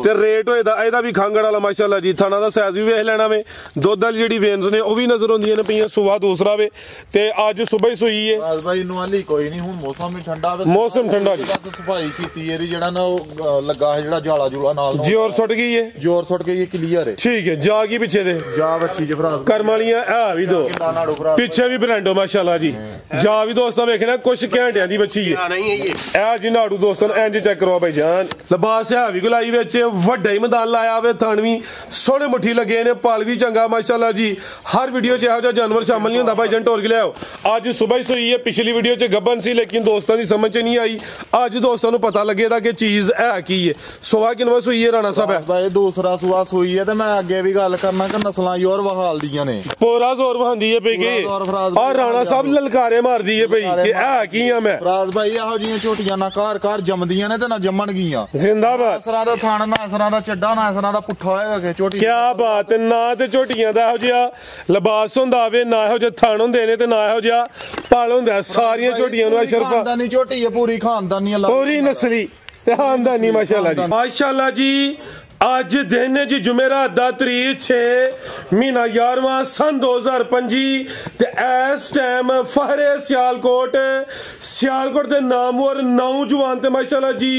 ਤੇ ਰੇਟ ਹੋਏਦਾ ਇਹਦਾ ਵੀ ਖਾਂਗੜ ਵਾਲਾ ਮਾਸ਼ਾਅੱਲਾ ਜੀ। ਥਾਣਾ ਦਾ ਸਾਈਜ਼ ਵੀ ਵੇਖ ਲੈਣਾ ਵੇ। ਦੁੱਧ ਵਾਲੀ ਜਿਹੜੀ ਵੇਨਸ ਨੇ ਉਹ ਵੀ ਨਜ਼ਰ ਆਉਂਦੀਆਂ ਨੇ ਪਈਆਂ। ਸੁਬਾ ਦੂਸਰਾ ਵੇ ਤੇ ਅੱਜ ਸਵੇਰ ਹੀ ਸੂਈ ਹੈ। ਬਸ ਭਾਈ ਨਵਾਲੀ ਕੋਈ ਨਹੀਂ, ਹੁਣ ਮੌਸਮ ਵੀ ਠੰਡਾ ਵੇ, ਮੌਸਮ ਠੰਡਾ ਜੀ। ਬਸ ਸਫਾਈ ਕੀਤੀ ਇਹਦੀ, ਜਿਹੜਾ ਨਾ ਉਹ ਲੱਗਾ ਹੈ ਜਿਹੜਾ ਜਾਲਾ ਜੂਲਾ ਨਾਲ ਜ਼ੋਰ ਸੁੱਟ ਗਈ ਹੈ, ਜ਼ੋਰ ਸੁੱਟ ਗਈ, ਕਲੀਅਰ ਹੈ। ਠੀਕ ਹੈ। ਜਾ ਕੀ ਪਿੱਛੇ ਦੇ ਜਾ ਬੱਚੀ ਜਫਰਾਜ਼ ਕਰਮ ਵਾਲੀਆਂ ਆ ਵੀ ਦੋ, ਪਿੱਛੇ ਵੀ ਬਰੈਂਡੋ ਮਾਸ਼ਾਅੱਲਾ ਜੀ। ਜਾ ਵੀ ਦੋਸਤਾਂ ਵੇਖਣਾ ਕੁਛ ਘੰਟਿਆਂ ਦੀ ਬੱਚੀ ਹੈ ਇਹ ਜੀ। ਨਾੜੂ ਦੋਸਤਾਂ ਇੰਜ ਚੈੱਕ ਕਰੋ ਭਾਈ ਜਾਨ। ਲਿਬਾਸ ਹੈ ਵੀ ਗੁਲਾਈ ਵਿੱਚ ਵੱਡਾ ਹੀ ਮੈਦਾਨ ਲਾਇਆ ਵੇ। ਥਣਵੀਂ ਸੋਹਣੇ ਮੁੱਠੀ ਲੱਗੇ ਨੇ, ਪਲ ਵੀ ਚੰਗਾ ਮਾਸ਼ਾਅੱਲਾ ਜੀ। ਹਰ ਵੀਡੀਓ 'ਚ ਇਹੋ ਜਿਹਾ ਜਾਨਵਰ ਸ਼ਾਮਲ ਨਹੀਂ ਹੁੰਦਾ ਭਾਈ ਜਾਨ। ਢੋਲ ਕੇ ਲਿਆਓ। ਅੱਜ ਸਵੇਰ ਹੀ ਸੂਈ ਹੈ। ਪਿਛਲੀ ਵੀਡੀਓ 'ਚ ਗੱਬਨ ਸੀ ਲੇਕਿਨ ਦੋਸਤਾਂ ਦੀ ਸਮਝ 'ਚ ਨਹੀਂ ਆਈ। ਅੱਜ ਦੋਸਤਾਂ ਨੂੰ ਪਤਾ ਲੱਗੇਗਾ ਕਿ ਚੀਜ਼ ਹੈ ਕੀ ਹੈ। ਸੁਆ ਕਿਨਵਾ ਸੂਈ ਹੈ ਰਾਣਾ ਸਾਹਿਬ? ਭਾਈ ਦੂਸਰਾ ਸੁਆ ਸੂਈ ਹੈ। ਤੇ ਮੈਂ ਅੱਗੇ ਵੀ ਗੱਲ ਕਰਨਾ ਕਿ ਨਸਲਾਂ ਯੋਰ ਵਹਾਲ ਦੀਆਂ ਨੇ, ਪੂਰਾ ਜ਼ੋਰ ਵਹਾਂਦੀ ਹੈ ਪਈ ਕਿ ਆ ਰਾਣਾ ਸਾਹਿਬ ਲਲਕਾਰੇ ਮਾਰਦੀ ਹੈ ਪਈ ਕਿ ਹੈ ਕੀ ਆ ਮੈਂ ਫਰਾਜ਼ ਭਾਈ। ਇਹੋ ਜਿਹੀਆਂ ਝੋਟੀਆਂ ਨਾ ਘਰ ਜੰਮਦੀਆਂ ਨੇ ਤੇ ਨਾ ਜੰਮਣ ਗੀਆਂ। ਜ਼ਿੰਦਾਬਾਦ। ਅਸਰਾਂ ਦਾ ਥਣ ਨਾ ਅਸਰਾਂ ਦਾ ਚੱਡਾ ਨਾ ਅਸਰਾਂ ਦਾ ਪੁੱਠਾ ਹੋਏਗਾ ਕਿ ਝੋਟੀ। ਕਿਆ ਬਾਤ। ਨਾ ਤੇ ਝੋਟੀਆਂ ਦਾ ਇਹੋ ਜਿਹਾ ਲਿਬਾਸ ਹੁੰਦਾ ਵੇ, ਨਾ ਇਹੋ ਜਿਹੇ ਥਣ ਹੁੰਦੇ ਨੇ ਤੇ ਨਾ ਇਹੋ ਜਿਹਾ ਪਲ ਹੁੰਦਾ। ਸਾਰੀਆਂ ਝੋਟੀਆਂ ਨੂੰ ਅਸ਼ਰਫ ਖਾਨਦਾਨੀ ਝੋਟੀ ਹੈ, ਪੂਰੀ ਖਾਨਦਾਨੀ, ਪੂਰੀ ਨਸਲੀ ਤੇ ਖਾਨਦਾਨੀ ਮਾਸ਼ਾਅੱਲਾ ਜੀ। ਮਾਸ਼ਾਅੱਲਾ ਜੀ। ਅੱਜ ਦਿਨ ਜੀ ਜੁਮੇਰਾਤ ਦਾ ਤਰੀਕ 6 ਮਹੀਨਾ 11ਵਾਂ ਸਨ 2025 ਤੇ ਇਸ ਟਾਈਮ ਫਹਰੇ ਸਿਆਲਕੋਟ ਦੇ ਨਾਮਵਰ ਨੌਜਵਾਨ ਤੇ ਮਾਸ਼ਾਅੱਲਾ ਜੀ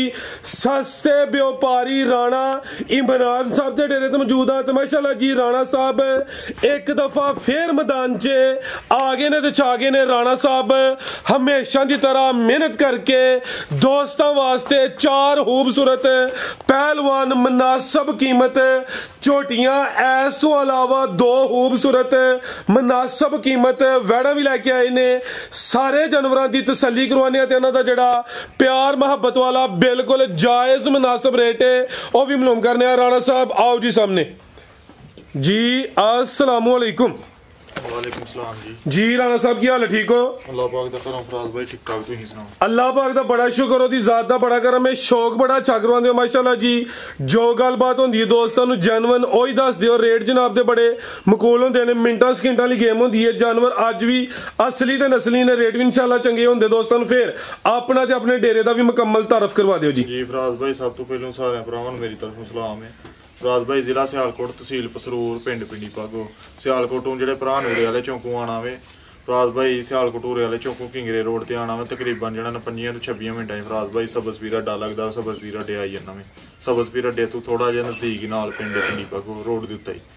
ਸਸਤੇ ਵਪਾਰੀ ਰਾਣਾ ਇਮਰਾਨ ਸਾਹਿਬ ਦੇ ਡੇਰੇ ਤੇ ਮੌਜੂਦ ਆ। ਤੇ ਮਾਸ਼ਾਅੱਲਾ ਜੀ ਰਾਣਾ ਸਾਹਿਬ ਇੱਕ ਦਫਾ ਫੇਰ ਮੈਦਾਨ 'ਚ ਆ ਗਏ ਨੇ ਤੇ ਛਾ ਗਏ ਨੇ। ਰਾਣਾ ਸਾਹਿਬ ਹਮੇਸ਼ਾ ਦੀ ਤਰ੍ਹਾਂ ਮਿਹਨਤ ਕਰਕੇ ਦੋਸਤਾਂ ਵਾਸਤੇ 4 ਖੂਬਸੂਰਤ ਪਹਿਲਵਾਨ ਮਨਾਸ ਸਭ ਕੀਮਤ ਝੋਟੀਆਂ ਇਸ ਤੋਂ ਇਲਾਵਾ 2 ਖੂਬਸੂਰਤ ਮਨਾਸਬ ਕੀਮਤ ਵੈੜਾ ਵੀ ਲੈ ਕੇ ਆਏ ਨੇ। ਸਾਰੇ ਜਾਨਵਰਾਂ ਦੀ ਤਸੱਲੀ ਕਰਵਾਉਣੇ ਤੇ ਇਹਨਾਂ ਦਾ ਜਿਹੜਾ ਪਿਆਰ ਮੁਹੱਬਤ ਵਾਲਾ ਬਿਲਕੁਲ ਜਾਇਜ਼ ਮਨਾਸਬ ਰੇਟ ਹੈ ਉਹ ਵੀ ਮਾਲੂਮ ਕਰਨੇ ਆ। ਰਾਣਾ ਸਾਹਿਬ आओ जी सामने जी। अस्सलाम वालेकुम। वालेकुम सलाम जी राणा साहब की हाल है? ठीक हो? अल्लाह पाक दा करम फराज भाई ठीक ठाक। तुसीं सुनाओ? अल्लाह पाक दा बड़ा शुक्र, ओदी जात दा बड़ा करम है। शौक बड़ा अच्छा करवांदे हो माशाअल्लाह जी। जो गलबात होंदी है दोस्तां नूं जनवन ओही दस दिओ। रेट जनाब दे बड़े मकूल होंदे ने, मिंटां सकिंटां वाली गेम होंदी है। जानवर अज भी असली ते नस्ली ने, रेट भी इंशाअल्लाह चंगे होंदे दोस्तां नूं। फिर अपना ते अपने डेरे दा भी मुकम्मल तारफ करवा दिओ जी। जी फराज भाई सब तो पहलों सारे भरावां नूं मेरी तरफों सलाम है। फराज भाई जिला सियालकोट तहसील पसरूर पिंड पिंडी पागो। सियालकोटों जेडे भरा ने उरे वाले चौकों आना वे फराज भाई। सियालकोट उरे वाले चौकों किंगरे रोड ते आना वे तकरीबन जेड़ा 25 तो 26 मिनटां फराज भाई। सबसपीर अड्डा लगदा, सबसपीर अड्डे आई जाना वे। सबसपीर अड्डे तो थोड़ा जिहा नजदीक ही नाल पिंड पिंडी पागो रोड दे उत्ते ही।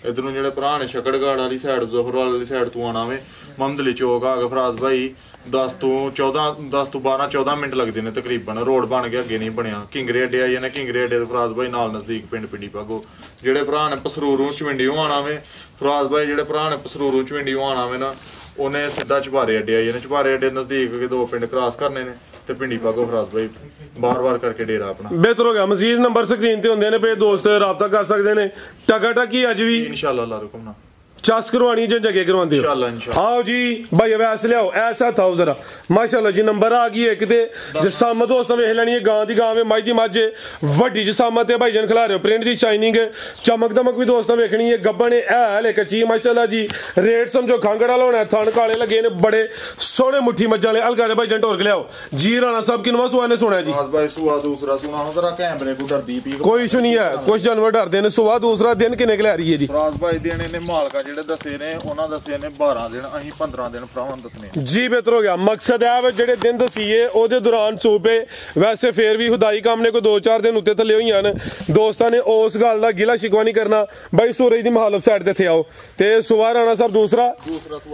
इधरों जेडे भरा ने शकड़गढ़ वाली साइड जोहरवाल वाली साइड तो आना वे ममदली चौक आ गए फराज भाई। 10 तो 12-14 मिनट लगते हैं तकरीबन। रोड बन गया, अगे नहीं बनया। किंगरे अड्डे आई जाने, किंगरे अड्डे फराज भाई नाल नजदीक पिंड पिंडी पागो। जेडे भरा ने पसरूरों चविंडियों आना वे फराज भाई, जेडे भरा ने पसरूरों चविंडियों आना वे ना उन्हें सीधा चबारे अड्डे आई जाने। चबारे अड्डे नजदीक के 2 पिंड क्रॉस करने ने ते पिंडी पागो फराज भाई बार-बार करके डेरा अपना। बेहतर हो गया। मजीद नंबर स्क्रीन ते होंदे ने पे दोस्त राबता कर सकते ने। टकाटकी अज भी इंशाअल्लाह अल्लाह हुक्म ना चस करवानी जो जगह करवाते हो इंशाअल्लाह। आओ जी भाई वैसे लियाओ ऐसा था जरा माशाअल्लाह जी। नंबर आ गई एक ते जसामत दोस्तों वेख लेनी है। गां दी गां वे मज दी मज वड्डी जसामत है भाई जन खिला रहे हो। प्रिंट दी शाइनिंग चमक दमक भी दोस्तों वेखनी है। गब्बन है ले कच्ची माशाअल्लाह जी। रेट समझो खांगड़ वाला होना है। थन काले लगे ने बड़े सोहने मुट्ठी मज्जा ले। हल्का भाई जन ढोर के लियाओ जी। राणा साहब किनवा सुआ ने सुना जी? भाई सुआ दूसरा सुना हो जरा कैमरे को डरदी पी कोई इशू नहीं है। कुछ जानवर डरते हैं। सुआ दूसरा दिन किने के ले रही है जी? फराज भाई देने ने मालका जेडे दसे ने ਉਹਨਾਂ ਦੱਸੇ ਨੇ 12 ਦਿਨ, ਅਸੀਂ 15 ਦਿਨ ਭਰਾਵਾਂ ਦੱਸਨੇ ਜੀ। ਬਿਹਤਰ ਹੋ ਗਿਆ। ਮਕਸਦ ਹੈ ਜਿਹੜੇ ਦਿਨ ਦਸੀਏ ਉਹਦੇ ਦੌਰਾਨ ਸੂਬੇ ਵੈਸੇ ਫੇਰ ਵੀ ਖੁਦਾਈ ਕੰਮ ਨੇ ਕੋਈ 2-4 ਦਿਨ ਉੱਤੇ ਥੱਲੇ ਹੋਈਆਂ ਨੇ। ਦੋਸਤਾਂ ਨੇ ਉਸ ਗੱਲ ਦਾ ਗਿਲਾ ਸ਼ਿਕਵਾ ਨਹੀਂ ਕਰਨਾ ਬਾਈ। ਸੂਰਜ ਦੀ ਮੁਹਾਲਫ ਸਾਈਡ ਤੇ ਇੱਥੇ ਆਓ ਤੇ ਸੁਵਾ ਰਾਣਾ ਸਾਹਿਬ ਦੂਸਰਾ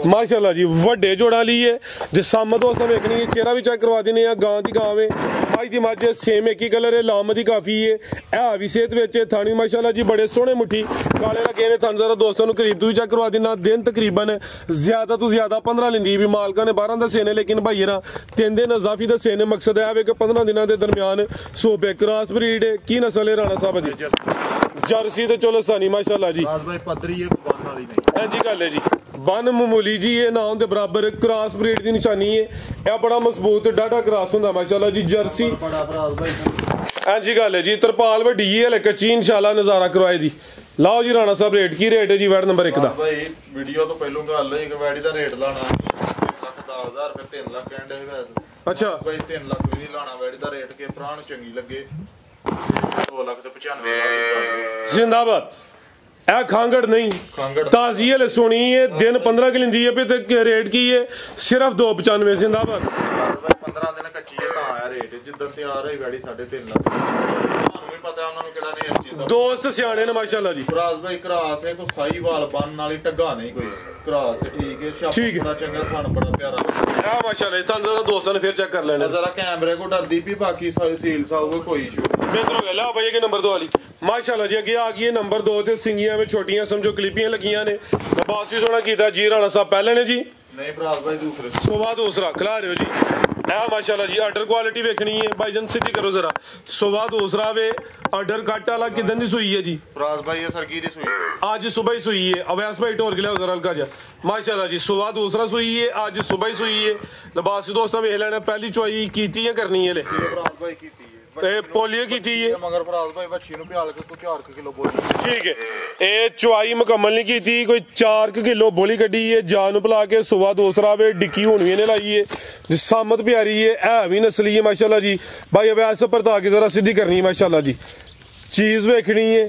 ਮਾਸ਼ਾਅੱਲਾ ਜੀ ਵੱਡੇ ਜੋੜਾਂ ਲਈਏ। ਜੇ ਸਾਮ ਦੋਸਤਾਂ ਵੇਖਣੀ ਚਿਹਰਾ ਵੀ ਚੈੱਕ ਕਰਵਾ ਦਿੰਨੇ ਆ। ਗਾਂ ਦੀ ਗਾਂ ਵੇ ਮੱਝ ਦੀ ਮੱਝ ਸੇਮ ਇੱਕ ਹੀ ਕਲਰ ਹੈ। ਲਾਮ ਦੀ ਕਾਫੀ ਹੈ। ਇਹ ਵੀ ਸਿਹਤ ਵਿੱਚ ਥਾਣੀ ਮਾਸ਼ਾਅੱਲਾ ਜੀ ਬੜੇ ਸੋਹਣੇ ਮੁੱਠੀ ਕਾਲੇ ਲੱਗੇ ਨੇ। ਥਣ ਜ਼ਰਾ ਦੋਸਤਾਂ ਨੂੰ ਕਰੀਬ ਤੋਂ ਵੀ ਚੈੱਕ ਕਰਵਾ ਦਿੰਨਾ। दिन तकरीबन ज्यादा तो ज्यादा 15 लेंदी भी। मालका ने 12 दसे ने लेकिन भाई ना 3 दिन इजाफी दसे ने। मकसद है कि 15 दिनों के दरमियान सूबे क्रॉस ब्रीड की नस्ल है राणा साहब दी? जर्सी ते चोलस्तानी माशाअल्लाह जी। जी गल है जी बन मामूली जी। ये ना उनके बराबर क्रॉस ब्रीड की निशानी है। यह बड़ा मजबूत डाटा क्रॉस होंगे माशाअल्लाह जी। जर्सी हाँ जी गल है जी। तरपाल वड्डी है कच्ची इंशाअल्लाह नज़ारा करवाए दी। लाओ जी राणा साहब रेट की रेट है जी? वैड नंबर 1 दा भाई वीडियो तो पहलों गल है कि वैडी दा रेट लाना 3,10,000 फिर 3 लाख कहंदे वैसे। अच्छा भाई 3 लाख भी नहीं लाना वैडी दा रेट के भरा नूं चंगी लगे 2,95,000 ਜ਼ਿੰਦਾਬਾਦ। ਇਹ ਖਾਂਗੜ ਨਹੀਂ, ਤਾਜ਼ੀ ਹਲੇ ਸੁਣੀ ਹੈ, ਦਿਨ 15 ਕਿ ਲਿੰਦੀ ਹੈ ਪਈ ਤੇ ਰੇਟ ਕੀ ਹੈ? ਸਿਰਫ 295। ਜ਼ਿੰਦਾਬਾਦ। 15 ਦਿਨ ਕੱਚੀ ਹੈ ਤਾਂ ਆਇਆ ਰੇਟ, ਜਿੱਦਾਂ ਤਿਆਰ ਹੋਈ ਗਾੜੀ 3.5 ਲੱਖ। ਤੁਹਾਨੂੰ ਵੀ ਪਤਾ ਉਹਨਾਂ ਨੂੰ ਕਿਹੜਾ ਨਹੀਂ ਇਸ ਚੀਜ਼ ਦਾ। ਦੋਸਤ ਸਿਆਣੇ ਨੇ ਮਾਸ਼ਾਅੱਲਾ ਜੀ। ਫਰਾਜ਼ ਭਾਈ ਕਰਾਸ ਹੈ, ਕੋਈ ਸਾਈ ਵਾਲ ਬੰਨ ਵਾਲੀ ਟੱਗਾ ਨਹੀਂ ਕੋਈ, ਕਰਾਸ ਹੈ, ਠੀਕ ਹੈ, ਛਾਪ ਬੜਾ ਚੰਗਾ, ਥਣ ਬੜਾ ਪਿਆਰਾ। ਆ ਮਾਸ਼ਾਅੱਲਾ ਤੁਹਾਨੂੰ ਜ਼ਰਾ ਦੋਸਤਾਂ ਨੇ ਫਿਰ ਚੈੱਕ ਕਰ ਲੈਣਾ ਜ਼ਰਾ ਕੈਮਰੇ ਕੋ ਡਰਦੀ ਵੀ, ਬਾਕੀ ਸੀਲ ਸਾਊਗਾ ਕੋਈ ਇਸ਼ੂ ਨਹੀਂ। ਬਿਹਤਰ ਹੋ ਗਿਆ। ਲਾ ਭਾਈ ਕਿ ਨੰਬਰ 2 ਵਾਲੀ ਮਾਸ਼ਾਅੱਲਾ ਜੀ ਅੱਗੇ ਆ ਗਈ ਹੈ ਨੰਬਰ 2 ਤੇ ਸਿੰਗੀਆਂ ਵਿੱਚ ਛੋਟੀਆਂ ਸਮਝੋ ਕਲਿੱਪੀਆਂ ਲੱਗੀਆਂ ਨੇ। ਬਾਸ ਵੀ ਸੋਹਣਾ ਕੀਤਾ ਜੀ। ਰਾਣਾ ਸਾਹਿਬ ਪਹਿਲੇ ਨੇ ਜੀ, ਨਹੀਂ ਫਰਾਜ਼ ਭਾਈ ਦੂਸਰੇ ਸੋਵਾ ਦੂਸਰਾ ਖਿਲਾ ਰਹੇ ਹੋ ਜੀ। ਇਹ ਮਾਸ਼ਾਅੱਲਾ ਜੀ ਆਰਡਰ ਕੁਆਲਿਟੀ ਵੇਖਣੀ ਹੈ ਭਾਈਜਾਨ, ਸਿੱਧੀ ਕਰੋ ਜ਼ਰਾ। ਸੋਵਾ ਦੂਸਰਾ ਵੇ ਆਰਡਰ ਕੱਟ ਵਾਲਾ ਕਿਦਾਂ ਦੀ ਸੂਈ ਹੈ ਜੀ? ਫਰਾਜ਼ ਭਾਈ ਇਹ ਸਰਗੀ ਦੀ ਸੂਈ ਅੱਜ ਸੁਬह ही सुई है। अवैस भाई टोर के लिया उधर हल्का जा माशाल्लाह जी। सुबह दूसरा सुई है, आज सुबह ही सुई है। लिबास दोस्तों वेख लेना, पहली चुआई कीती है करनी है ले ਫਰਾਜ਼ ਭਾਈ ਕੀਤੀ ਹੈ पोलियो कीती है ਮਗਰ ਫਰਾਜ਼ ਭਾਈ ਬੱਚੀ ਨੂੰ ਪਿਆਲ ਕੇ ਕੋਈ 4 ਕਿਲੋ ਬੋਲੀ। ठीक है। ये चुआई मुकम्मल नहीं की थी, कोई 4 किलो बोली कड्डी है जान भुला के। सुबह दूसरा वे डिक्की हुन भी लाई है, सामत प्यारी है भी नस्ली है माशाल्लाह जी। भाई अवैस पर ताकि जरा सीधी करनी है माशाल्लाह जी। चीज वेखनी है,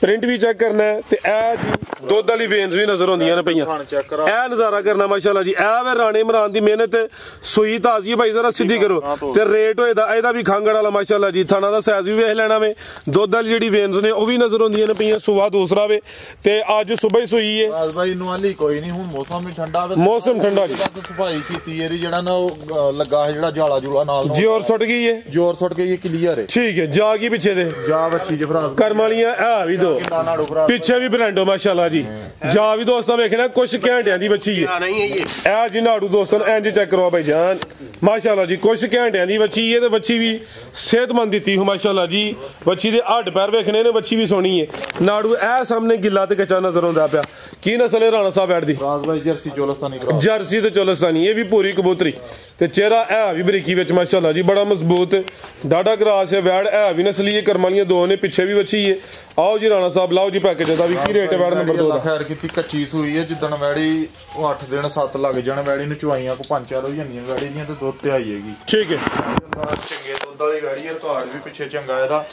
प्रिंट भी चेक करना है ते ए जी दुध वाली वेन्स भी नजर आਉਂਦੀਆਂ ਨੇ ਪਈਆਂ। ਇਹ ਨਜ਼ਾਰਾ ਕਰਨਾ ਮਾਸ਼ਾਅੱਲਾ ਜੀ। ਇਹ ਵੇ ਰਾਣੇ ਇਮਰਾਨ ਦੀ ਮਿਹਨਤ, ਸੂਈ ਤਾਜ਼ੀ ਹੈ ਭਾਈ ਜ਼ਰਾ ਸਿੱਧੀ ਕਰੋ ਤੇ ਰੇਟ ਹੋਏਦਾ ਇਹਦਾ ਵੀ ਖਾਂਗੜ ਵਾਲਾ ਮਾਸ਼ਾਅੱਲਾ ਜੀ। ਥਾਣਾ ਦਾ ਸਾਈਜ਼ ਵੀ ਵੇਖ ਲੈਣਾ ਵੇ, ਦੁੱਧ ਵਾਲੀ ਜਿਹੜੀ ਵੇਨਸ ਨੇ ਉਹ ਵੀ ਨਜ਼ਰ ਆਉਂਦੀਆਂ ਨੇ ਪਈਆਂ। ਸੁਬਾ ਦੂਸਰਾ ਵੇ ਤੇ ਅੱਜ ਸਵੇਰ ਹੀ ਸੂਈ ਹੈ। ਫਰਾਜ਼ ਭਾਈ ਨੂੰ ਹਾਲੀ ਕੋਈ ਨਹੀਂ, ਹੁਣ ਮੌਸਮ ਵੀ ਠੰਡਾ ਵੇ, ਮੌਸਮ ਠੰਡਾ ਜੀ। ਬਸ ਸਫਾਈ ਕੀਤੀ ਇਹਦੀ, ਜਿਹੜਾ ਨਾ ਉਹ ਲੱਗਾ ਹੈ ਜਿਹੜਾ ਜਾਲਾ ਜੂਲਾ ਨਾਲ ਜ਼ੋਰ ਸੁੱਟ ਗਈ ਹੈ, ਜ਼ੋਰ ਸੁੱਟ ਕੇ ਇਹ ਕਲੀਅਰ ਹੈ। ਠੀਕ ਹੈ। ਜਾ ਕੀ ਪਿੱਛੇ ਦੇ ਜਾ ਬੱਚੀ ਜ ਫਰਾਜ਼ ਕਰਮ ਵਾਲੀਆਂ ਇਹ ਵੀ ਦੋ, ਪਿੱਛੇ ਵੀ ਬ੍ਰਾਂਡੋ ਮਾਸ਼ਾਅੱਲਾ ਜੀ। ਜਾ ਵੀ ਦੋਸਤਾਂ ਵੇਖਣਾ ਕੁਛ ਘੰਟਿਆਂ ਦੀ ਬੱਚੀ ਹੈ ਇਹ ਜੀ। ਨਾੜੂ ਦੋਸਤਾਂ ਇੰਜ ਚੈੱਕ ਕਰਵਾ ਭਾਈ ਜਾਨ ਮਾਸ਼ਾਅੱਲਾ ਜੀ। ਕੁਛ ਘੰਟਿਆਂ ਦੀ ਬੱਚੀ ਹੈ ਤੇ ਬੱਚੀ ਵੀ ਸਿਹਤਮੰਦ ਦਿੱਤੀ ਹੋ ਮਾਸ਼ਾਅੱਲਾ ਜੀ। ਬੱਚੀ ਦੇ ਹੱਡ ਪੈਰ ਵੇਖਣੇ ਨੇ, ਬੱਚੀ ਵੀ ਸੋਹਣੀ ਹੈ। ਨਾੜੂ ਇਹ ਸਾਹਮਣੇ ਗਿੱਲਾ ਤੇ ਕੱਚਾ ਨਜ਼ਰ ਆਉਂਦਾ ਪਿਆ। ਕੀ ਨਸਲ ਹੈ ਰਾਣਾ ਸਾਹਿਬ ਐਡ ਦੀ? ਫਰਾਜ਼ ਭਾਈ ਜਰਸੀ ਚੋਲਸਤਾਨੀ ਕਰਾ, ਜਰਸੀ ਤੇ ਚੋਲਸਤਾਨੀ। ਇਹ ਵੀ ਪੂਰੀ ਕਬੂਤਰੀ ਤੇ ਚਿਹਰਾ ਇਹ ਵੀ ਬਰੀਕੀ ਵਿੱਚ ਮਾਸ਼ਾਅੱਲਾ ਜੀ, ਬੜਾ ਮਜ਼ਬੂਤ ਡਾਡਾ ਕਰਾਸ ਹੈ। ਵੈੜ ਇਹ ਵੀ ਨਸਲੀ ਹੈ, ਕਰਮ ਵਾਲੀਆਂ ਦੋ ਨੇ, ਪਿੱਛੇ ਵੀ ਬੱਚੀ ਹੈ। ਆਓ ਜੀ ਰਾਣਾ ਸਾਹਿਬ ਲਾਓ ਜੀ ਪੈਕੇਜ ਦਾ ਵੀ ਕੀ ਰੇਟ ਹੈ ਵੈੜ ਨੰਬਰ 2 ਦਾ? ਖੈਰ ਕੀਤੀ ਕੱਚੀ ਸੂਈ ਹੈ, ਜਿੱਦਣ ਵੈੜੀ 8 ਦਿਨ 7 ਲੱਗ ਜਾਣ ਵੈੜੀ ਨੂੰ, ਚੁਆਈਆਂ ਕੋ 5-4 ਹੋ ਜਾਂਦੀਆਂ ਵੈੜੀ ਦੀਆਂ ਤੇ ਦੁੱਧ ਤੇ ਆਈ ਹੈਗੀ। ਠੀਕ ਹੈ। ਚੰਗੇ ਦੁੱਧ ਵਾਲੀ ਵੈੜੀ ਹੈ, ਰਿਕਾਰਡ ਵੀ ਪਿੱਛੇ ਚੰਗਾ ਇਹਦਾ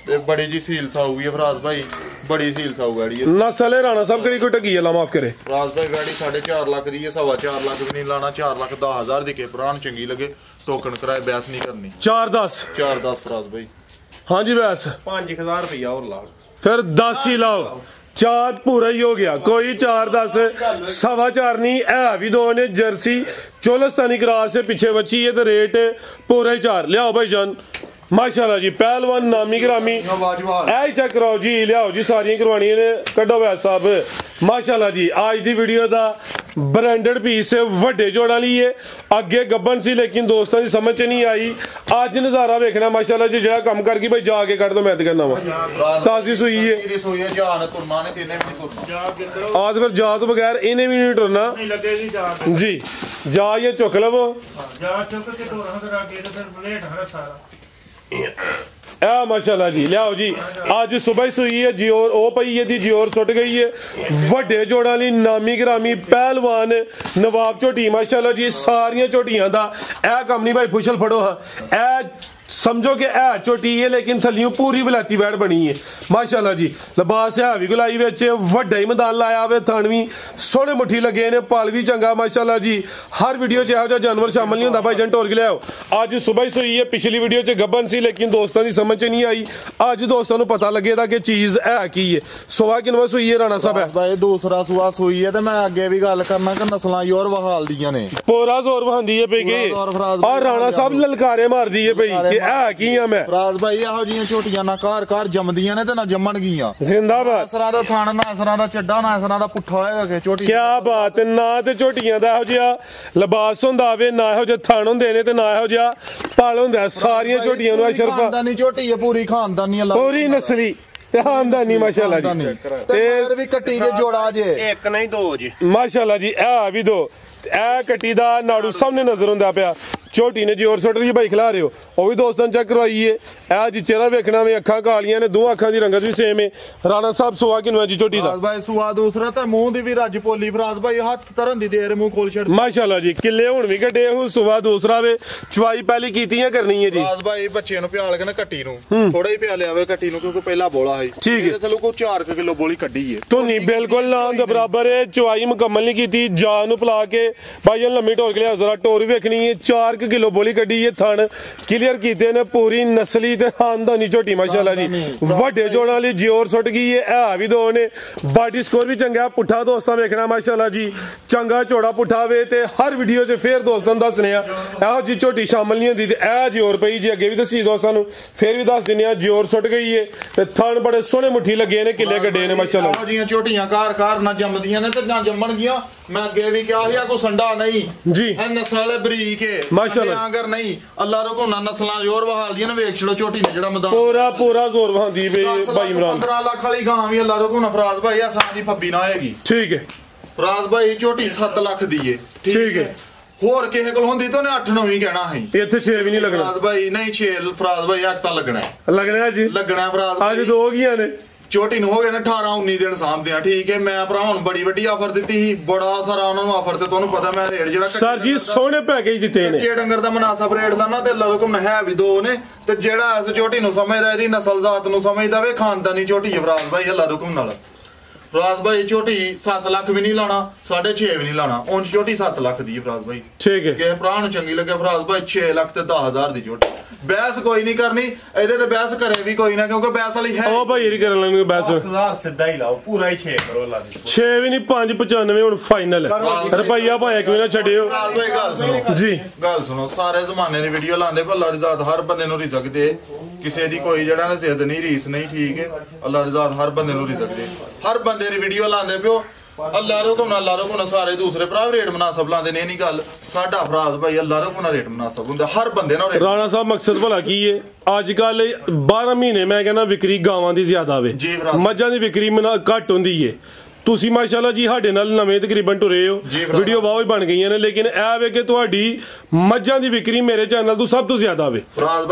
ਤੇ ਬੜੀ ਜੀ ਸੀਲ ਸਾਊਗੀ ਹੈ ਫਰਾਜ਼ ਭਾਈ, ਬੜੀ ਸੀਲ ਸਾਊ ਵੈੜੀ ਹੈ। ਨਸਲ ਹੈ ਰਾਣਾ ਸਾਹਿਬ ਕਿਹੜੀ ਕੋਈ ਟੱਗੀ ਅੱਲਾ ਮਾਫ ਕਰੇ। ਫਰਾਜ਼ ਭਾਈ ਵੈੜੀ 4.5 ਲੱਖ ਦੀ ਹੈ, 4.25 ਲੱਖ ਵੀ ਨਹੀਂ ਲਾਣਾ, 4,10,000 ਦੀ ਕੇ ਪੁਰਾਣ ਚੰਗੀ ਲੱਗੇ ਟੋਕਨ ਕਰਾਏ ਬੈਸ ਨਹੀਂ ਕਰਨੀ। 4-10 4-10 ਫਰਾਜ਼ ਭਾਈ। ਹਾਂਜੀ ਬੈਸ 5000 ਰੁਪਇਆ ਹੋਰ ਲਾ, ਫਿਰ 10 ਹੀ ਲਾਓ। ਚਾਰ ਪੂਰਾ ਹੀ ਹੋ ਗਿਆ, ਕੋਈ 4-10 4.25 ਨਹੀਂ। ਇਹ ਵੀ ਦੋ ਨੇ ਜਰਸੀ ਚੋਲਸਤਾਨੀ ਕਰਾਸ ਹੈ, ਪਿੱਛੇ ਬੱਚੀ ਹੈ ਤੇ ਰੇਟ ਪੂਰਾ ਹੀ 4। ਲਿਆਓ ਭਾਈ ਜਾਨ ਮਾਸ਼ਾਅੱਲਾ ਜੀ। ਪਹਿਲਵਾਨ ਨਾਮੀ ਗ੍ਰਾਮੀ ਇਹ ਚੈੱਕ ਕਰਾਓ ਜੀ, ਲਿਆਓ ਜੀ ਸਾਰੀਆਂ ਕਰਵਾਣੀਆਂ ਨੇ, ਕੱਢੋ ਵੈਸ ਸਾਹਿਬ ਮਾਸ਼ਾਅੱਲਾ ਜੀ। ਅੱਜ ਦੀ ਵੀਡੀਓ ਦਾ ब्रांडेड पीस ਵੱਡੇ ਜੋੜਾਂ ਲਈ ਹੈ। ਅੱਗੇ ਗੱਬਨ ਸੀ ਲੇਕਿਨ ਦੋਸਤਾਂ ਦੀ ਸਮਝ ਚ ਨਹੀਂ ਆਈ। ਅੱਜ ਨਜ਼ਾਰਾ ਵੇਖਣਾ ਮਾਸ਼ਾਅੱਲਾ ਜੀ, ਜਿਹੜਾ ਕੰਮ ਕਰ ਗਈ ਭਾਈ ਜਾ ਕੇ ਕੱਢ ਦੋ। ਮੈਂ ਤੇ ਕਹਿੰਦਾ ਵਾ ਤਾਜ਼ੀ ਸੂਈ ਹੈ, ਇਹਦੀ ਸੂਈ ਹੈ, ਜਾਨ ਤੁਰਨਾ ਨੇ ਤਿੰਨੇ ਵੀ ਨਹੀਂ ਤੁਰਨਾ। ਆਦ ਫਿਰ ਜਾ ਤੋਂ ਬਗੈਰ ਇਹਨੇ ਵੀ ਨਹੀਂ ਟੁਰਨਾ ਨਹੀਂ ਲੱਗੇਗੀ ਜਾ ਜੀ। ਜਾ ਇਹ ਚੁੱਕ ਲਵੋ, ਜਾ ਚੁੱਕ ਕੇ ਢੋਰਾਂ ਦੇ ਰਾਗੇ ਤੇ ਫਿਰ ਬਲੇਟ ਹਰ ਸਾਰਾ ਆ ਮਾਸ਼ਾਅੱਲਾ ਜੀ। ਲਿਆਓ ਜੀ ਅੱਜ ਸਵੇਰ ਸੂਈ ਹੈ, ਜਿਓਰ ਉਹ ਪਈ ਹੈ ਦੀ ਜਿਓਰ ਸੁੱਟ ਗਈ ਹੈ। ਵੱਡੇ ਜੋੜਾਂ ਲਈ ਨਾਮੀ ਗ੍ਰਾਮੀ ਪਹਿਲਵਾਨ ਨਵਾਬ ਝੋਟੀ ਮਾਸ਼ਾਅੱਲਾ ਜੀ। ਸਾਰੀਆਂ ਝੋਟੀਆਂ ਦਾ ਇਹ ਕੰਮ ਨਹੀਂ ਭਾਈ, ਫੁਸ਼ਲ ਫੜੋ ਹਾਂ। ਇਹ समझो कि ए छोटी है लेकिन थलियों पूरी बलाती बैठ बनी है माशाअल्लाह जी। लिबास है भी गुलाई विच वड्डा ही मैदान लाया हुआ, थणवी सोहने मुट्ठी लगे ने, पाल भी चंगा माशाअल्लाह जी। हर वीडियो च इहो जानवर शामिल नहीं होंदा भाई जन टोर के लियाओ। अज सुबह ही सोई है, पिछली वीडियो च गब्बन सी लेकिन दोस्तों की समझ च नहीं आई। अज दोस्तों को पता लगेगा कि चीज है की है। सुबह किनवा सोई है राणा साहब? भाई दूसरा सुबह सोई है ते मैं अगे भी गल करना कि नस्लां योर वहाल दियां ने, पूरा जोर वहांदी है पई के और राणा साहब ललकारे मारदी है पई कि है की है। मैं फराज भाई ਇਹੋ ਜੀਆਂ ਝੋਟੀਆਂ ਨਾ ਘਰ ਘਰ ਜੰਮਦੀਆਂ ਨੇ ਤੇ ਨਾ ਜੰਮਣ ਗਈਆਂ। ਜ਼ਿੰਦਾਬਾਦ। ਅਸਰਾਂ ਦਾ ਥਣ ਨਾ ਅਸਰਾਂ ਦਾ ਚੱਡਾ ਨਾ ਅਸਰਾਂ ਦਾ ਪੁੱਠਾ ਹੋਏਗਾ ਕਿ ਝੋਟੀ। ਕੀ ਬਾਤ ਨਾ ਤੇ ਝੋਟੀਆਂ ਦਾ ਇਹੋ ਜਿਹਾ ਲਿਬਾਸ ਹੁੰਦਾ ਵੇ, ਨਾ ਇਹੋ ਜਿਹੇ ਥਣ ਹੁੰਦੇ ਨੇ ਤੇ ਨਾ ਇਹੋ ਜਿਹਾ ਪਾਲ ਹੁੰਦਾ। ਸਾਰੀਆਂ ਝੋਟੀਆਂ ਨੂੰ ਅਸ਼ਰਫ ਖਾਨਦਾਨੀ ਝੋਟੀ ਹੈ, ਪੂਰੀ ਖਾਨਦਾਨੀ ਅੱਲਾ, ਪੂਰੀ ਨਸਲੀ ਤੇ ਖਾਨਦਾਨੀ ਮਾਸ਼ਾਅੱਲਾ ਜੀ। ਤੇ ਵੀ ਕੱਟੀ ਜੇ ਜੋੜਾ ਜੇ, ਇੱਕ ਨਹੀਂ ਦੋ ਜੀ ਮਾਸ਼ਾਅੱਲਾ ਜੀ। ਇਹ ਵੀ ਦੋ, ਇਹ ਕੱਟੀ ਦਾ ਨਾੜੂ ਸਾਹਮਣੇ ਨਜ਼ਰ ਹੁੰਦਾ ਪਿਆ। ਝੋਟੀ ਨੇ ਜੋਰ ਸੁੱਟ ਰਹੀ ਬਾਈ ਖਿਲਾ ਰਹੇ ਹੋ ਉਹ ਵੀ ਦੋਸਤਾਂ ਚੈੱਕ ਕਰਵਾਈਏ ਇਹ ਜੀ ਚਿਹਰਾ ਵੇਖਣਾ ਵੇ ਅੱਖਾਂ ਕਾਲੀਆਂ ਨੇ ਦੋ ਅੱਖਾਂ ਦੀ ਰੰਗਤ ਵੀ ਸੇਮ ਹੈ ਰਾਣਾ ਸਾਹਿਬ ਸੁਆ ਕਿਨੂੰ ਹੈ ਜੀ ਝੋਟੀ ਦਾ ਫਰਾਜ਼ ਭਾਈ ਸੁਆ ਦੂਸਰਾ ਤੇ ਮੂੰਹ ਦੀ ਵੀ ਰੱਜ ਪੋਲੀ ਫਰਾਜ਼ ਭਾਈ ਹੱਥ ਧਰਨ ਦੀ ਦੇਰ ਮੂੰਹ ਖੋਲ ਛੱਡ ਮਾਸ਼ਾਅੱਲਾ ਜੀ ਕਿੱਲੇ ਹੁਣ ਵੀ ਕੱਢੇ ਉਹ ਸੁਆ ਦੂਸਰਾ ਵੇ ਚਵਾਈ ਪਹਿਲੀ ਕੀਤੀਆਂ ਕਰਨੀ ਹੈ ਜੀ ਫਰਾਜ਼ ਭਾਈ ਬੱਚੇ ਨੂੰ ਪਿਆਲ ਕੇ ਨਾ ਕੱਟੀ ਨੂੰ ਥੋੜਾ ਹੀ ਪਿਆ ਲਿਆ ਵੇ ਕੱਟੀ ਨੂੰ ਕਿਉਂਕਿ ਪਹਿਲਾ ਬੋਲਾ ਹੈ ਠੀਕ ਹੈ। ਇਹਦੇ ਥੱਲੋਂ ਕੋਈ 4 ਕਿਲੋ ਬੋਲੀ ਕੱਢੀ ਹੈ ਧੁਨੀ ਬਿਲਕੁਲ ਨਾ ਦੇ ਬਰਾਬਰ ਹੈ ਚਵਾਈ ਮੁਕੰਮਲ ਨਹੀਂ ਕੀਤੀ ਜਾਨ ਨੂੰ ਪਲਾ ਕੇ ਭਾਈ ਲੰਮੀ ਢੋਲ ਕੇ ਲਿਆ ਜ਼ਰਾ ਟੋਰ ਵੇਖਣੀ ਹੈ 4 ਕਿਲੋ ਬੋਲੀ ਕੱਢੀ ਹੈ ਥਣ ਕਲੀਅਰ ਕੀਤੇ ਨੇ ਪੂਰੀ ਨਸਲੀ ਤੇ ਖਾਨਦਾਨੀ ਝੋਟੀ ਮਾਸ਼ਾਅੱਲਾ ਜੀ ਵੱਡੇ ਜੋੜਾਂ ਵਾਲੀ ਜੋਰ ਸੁੱਟ ਗਈ ਹੈ ਇਹ ਵੀ ਦੋ ਨੇ ਬਾਡੀ ਸਕੋਰ ਵੀ ਚੰਗਾ ਪੁੱਠਾ ਦੋਸਤਾਂ ਵੇਖਣਾ ਮਾਸ਼ਾਅੱਲਾ ਜੀ ਚੰਗਾ ਝੋੜਾ ਪੁੱਠਾ ਵੇ ਤੇ ਹਰ ਵੀਡੀਓ 'ਚ ਫੇਰ ਦੋਸਤਾਂ ਨੂੰ ਦੱਸਨੇ ਆ ਇਹੋ ਜੀ ਝੋਟੀ ਸ਼ਾਮਲ ਨਹੀਂ ਹੁੰਦੀ ਤੇ ਇਹ ਜੋਰ ਪਈ ਜੀ ਅੱਗੇ ਵੀ ਦੱਸੀ ਦੋਸਤਾਂ ਨੂੰ ਫੇਰ ਵੀ ਦੱਸ ਦਿੰਨੇ ਆ ਜੋਰ ਸੁੱਟ ਗਈ ਹੈ ਤੇ ਥਣ ਬੜੇ ਸੋਹਣੇ ਮੁੱਠੀ ਲੱਗੇ ਨੇ ਕਿੱਲੇ ਕੱਢੇ ਨੇ ਮਾਸ਼ਾਅੱਲਾ ਇਹੋ ਜੀਆਂ ਝੋਟੀਆਂ ਘਰ ਨਾ ਜੰਮਦੀਆਂ ਨੇ ਤੇ ਨਾ ਜੰਮਣਗੀਆਂ ਮੈਂ ਅੱਗੇ ਵੀ ਕਿਹਾ ਸੀ ਕੋਈ ਸੰਡਾ ਨਹੀਂ ਜੀ ਇਹ ਨਸਲ ਬਰੀਕ ਹੈ ਮਾਸ਼ਾਅੱਲਾ ਅਗਰ ਨਹੀਂ ਅੱਲਾ ਰੋਕੋਨਾ ਨਸਲਾਂ ਜ਼ੋਰ ਵਹਾਲਦੀਆਂ ਨੇ ਵੇਖ ਛੜੋ ਝੋਟੀ ਨੇ ਜਿਹੜਾ ਮੈਦਾਨ ਪੂਰਾ ਜ਼ੋਰ ਵਹਾਂਦੀ ਵੇ ਭਾਈ ਇਮਰਾਨ 15 ਲੱਖ ਵਾਲੀ ਗਾਂ ਵੀ ਅੱਲਾ ਰੋਕੋਨਾ ਫਰਾਜ਼ ਭਾਈ ਆਸਾਨ ਦੀ ਫੱਬੀ ਨਾ ਹੋਏਗੀ ਠੀਕ ਹੈ ਫਰਾਜ਼ ਭਾਈ ਝੋਟੀ 7 ਲੱਖ ਦੀ ਏ ਠੀਕ ਹੈ ਹੋਰ ਕਿਸੇ ਕੋਲ ਹੁੰਦੀ ਤਾਂ ਉਹਨੇ 8-9 ਹੀ ਕਹਿਣਾ ਸੀ ਇੱਥੇ 6 ਵੀ ਨਹੀਂ ਲੱਗਣਾ ਫਰਾਜ਼ ਭਾਈ ਨਹੀਂ 6 ਫਰਾਜ਼ ਭਾਈ ਇੱਕ ਤਾਂ ਲੱਗਣਾ ਜੀ ਲੱਗਣਾ ਫਰਾਜ਼ ਅੱਜ ਭਾਈ ਦੋ ਗੀਆਂ ਨੇ ਝੋਟੀ ਨੂੰ ਹੋ ਗਏ ਨੇ 18-19 ਦਿਨ ਸਾਂਭਦੇ ਆ ਠੀਕ ਹੈ ਮੈਂ ਭਰਾਵਾਂ ਨੂੰ ਬੜੀ ਵੱਡੀ ਆਫਰ ਦਿੱਤੀ ਸੀ ਬੜਾ ਸਾਰਾ ਉਹਨਾਂ ਨੂੰ ਆਫਰ ਤੇ ਤੁਹਾਨੂੰ ਪਤਾ ਮੈਂ ਰੇਟ ਜਿਹੜਾ ਸਰ ਜੀ ਸੋਹਣੇ ਪੈਕੇਜ ਦਿੱਤੇ ਨੇ ਕੱਚੇ ਡੰਗਰ ਦਾ ਮੁਨਾਸਬ ਰੇਟ ਦਾ ਨਾ ਤੇ ਅੱਲਾ ਹੁਕਮ ਹੈ ਵੀ ਦੋ ਨੇ ਤੇ ਜਿਹੜਾ ਇਸ ਝੋਟੀ ਨੂੰ ਸਮਝਦਾ ਇਹਦੀ ਨਸਲ ਜ਼ਾਤ ਨੂੰ ਸਮਝਦਾ ਵੇ ਖਾਨਦਾਨੀ ਝੋਟੀ ਹੈ ਫਰਾਜ਼ ਭਾਈ ਅੱਲਾ ਹੁਕਮ ਨਾਲ ਫਰਾਜ਼ ਭਾਈ ਝੋਟੀ 7 ਲੱਖ ਵੀ ਨਹੀਂ ਲਾਣਾ 6.5 ਵੀ ਨਹੀਂ ਲਾਣਾ ਉਂਝ ਝੋਟੀ 7 ਲੱਖ ਦੀ ਹੈ ਫਰਾਜ਼ ਭਾਈ ਠੀਕ ਹੈ ਕਿਸੇ ਭਰਾ ਨੂੰ ਚੰਗੀ ਲੱਗੇ ਫਰਾਜ਼ ਭਾਈ 6 ਲੱਖ ਤੇ 10,000 ਦੀ ਝੋਟੀ ਬਹਿਸ ਕੋਈ ਨਹੀਂ ਕਰਨੀ ਇਹਦੇ ਤੇ ਬਹਿਸ ਕਰੇ ਵੀ ਕੋਈ ਨਾ ਕਿਉਂਕਿ ਬਹਿਸ ਵਾਲੀ ਹੈ ਉਹ ਭਾਈ ਰੀ ਕਰਨ ਲੈਣਗੇ ਬਸ 10,000 ਸਿੱਧਾ ਹੀ ਲਾਓ ਪੂਰਾ ਹੀ 6 ਕਰੋ ਲਾ ਦੇ 6 ਵੀ ਨਹੀਂ 5.95 ਹੁਣ ਫਾਈਨਲ ਰੁਪਈਆ ਭਾਵੇਂ ਕਿਉਂ ਨਾ ਛੱਡਿਓ ਫਰਾਜ਼ ਭਾਈ ਗੱਲ ਸੁਣੋ ਜੀ ਗੱਲ ਸੁਣੋ ਸਾਰੇ ਜ਼ਮਾਨੇ ਦੀ ਵੀਡੀਓ ਲਾਉਂਦੇ ਭੱਲਾ ਰਿਜ਼ਾਤ ਹਰ ਬੰਦੇ ਨੂੰ ਰਿਜ਼ਕ ਦੇ ਕਿਸੇ ਦੀ ਕੋਈ ਜਿਹੜਾ ਨਾ ਸਿੱਧ ਨਹੀਂ ਰੀਸ ਨਹੀਂ ਠੀਕ ਹੈ ਅੱਲਾ ਰਿਜ਼ਾਤ ਹਰ ਬੰਦੇ ਨੂੰ ਰਿਜ਼ਕ ਦੇ ਹਰ ਬੰਦੇ ਦੀ ਵੀਡੀਓ ਲਾਉਂਦੇ ਪਿਓ ਅੱਲਾ ਰੋਕਣਾ ਸਾਰੇ ਦੂਸਰੇ ਭਰਾ ਰੇਟ ਮੁਨਾਸਬ ਲਾਉਂਦੇ ਨੇ ਇਹ ਨਹੀਂ ਗੱਲ ਸਾਡਾ ਫਰਾਜ਼ ਭਾਈ ਅੱਲਾ ਰੋਕਣਾ ਰੇਟ ਮੁਨਾਸਬ ਹੁੰਦਾ ਹਰ ਬੰਦੇ ਨਾਲ ਰਾਣਾ ਸਾਹਿਬ ਮਕਸਦ ਭਲਾ ਕੀ ਹੈ ਅੱਜ ਕੱਲ 12 ਮਹੀਨੇ ਮੈਂ ਕਹਿੰਦਾ ਵਿਕਰੀ ਗਾਵਾਂ ਦੀ ਜ਼ਿਆਦਾ ਆਵੇ ਮੱਝਾਂ ਦੀ ਵਿਕਰੀ ਘੱਟ ਹੁੰਦੀ ਏ ਤੁਸੀਂ ਮਾਸ਼ਾਅੱਲਾ ਜੀ ਸਾਡੇ ਨਾਲ ਨਵੇਂ ਤਕਰੀਬਨ ਟੁਰੇ ਹੋ ਵੀਡੀਓ ਵਾਹ ਹੀ ਬਣ ਗਈਆਂ ਨੇ ਲੇਕਿਨ ਇਹ ਵੇ ਕਿ ਤੁਹਾਡੀ ਮੱਝਾਂ ਦੀ ਵਿਕਰੀ ਮੇਰੇ ਚੈਨਲ ਤੋਂ ਸਭ ਤੋਂ ਜ਼ਿਆਦਾ ਆਵੇ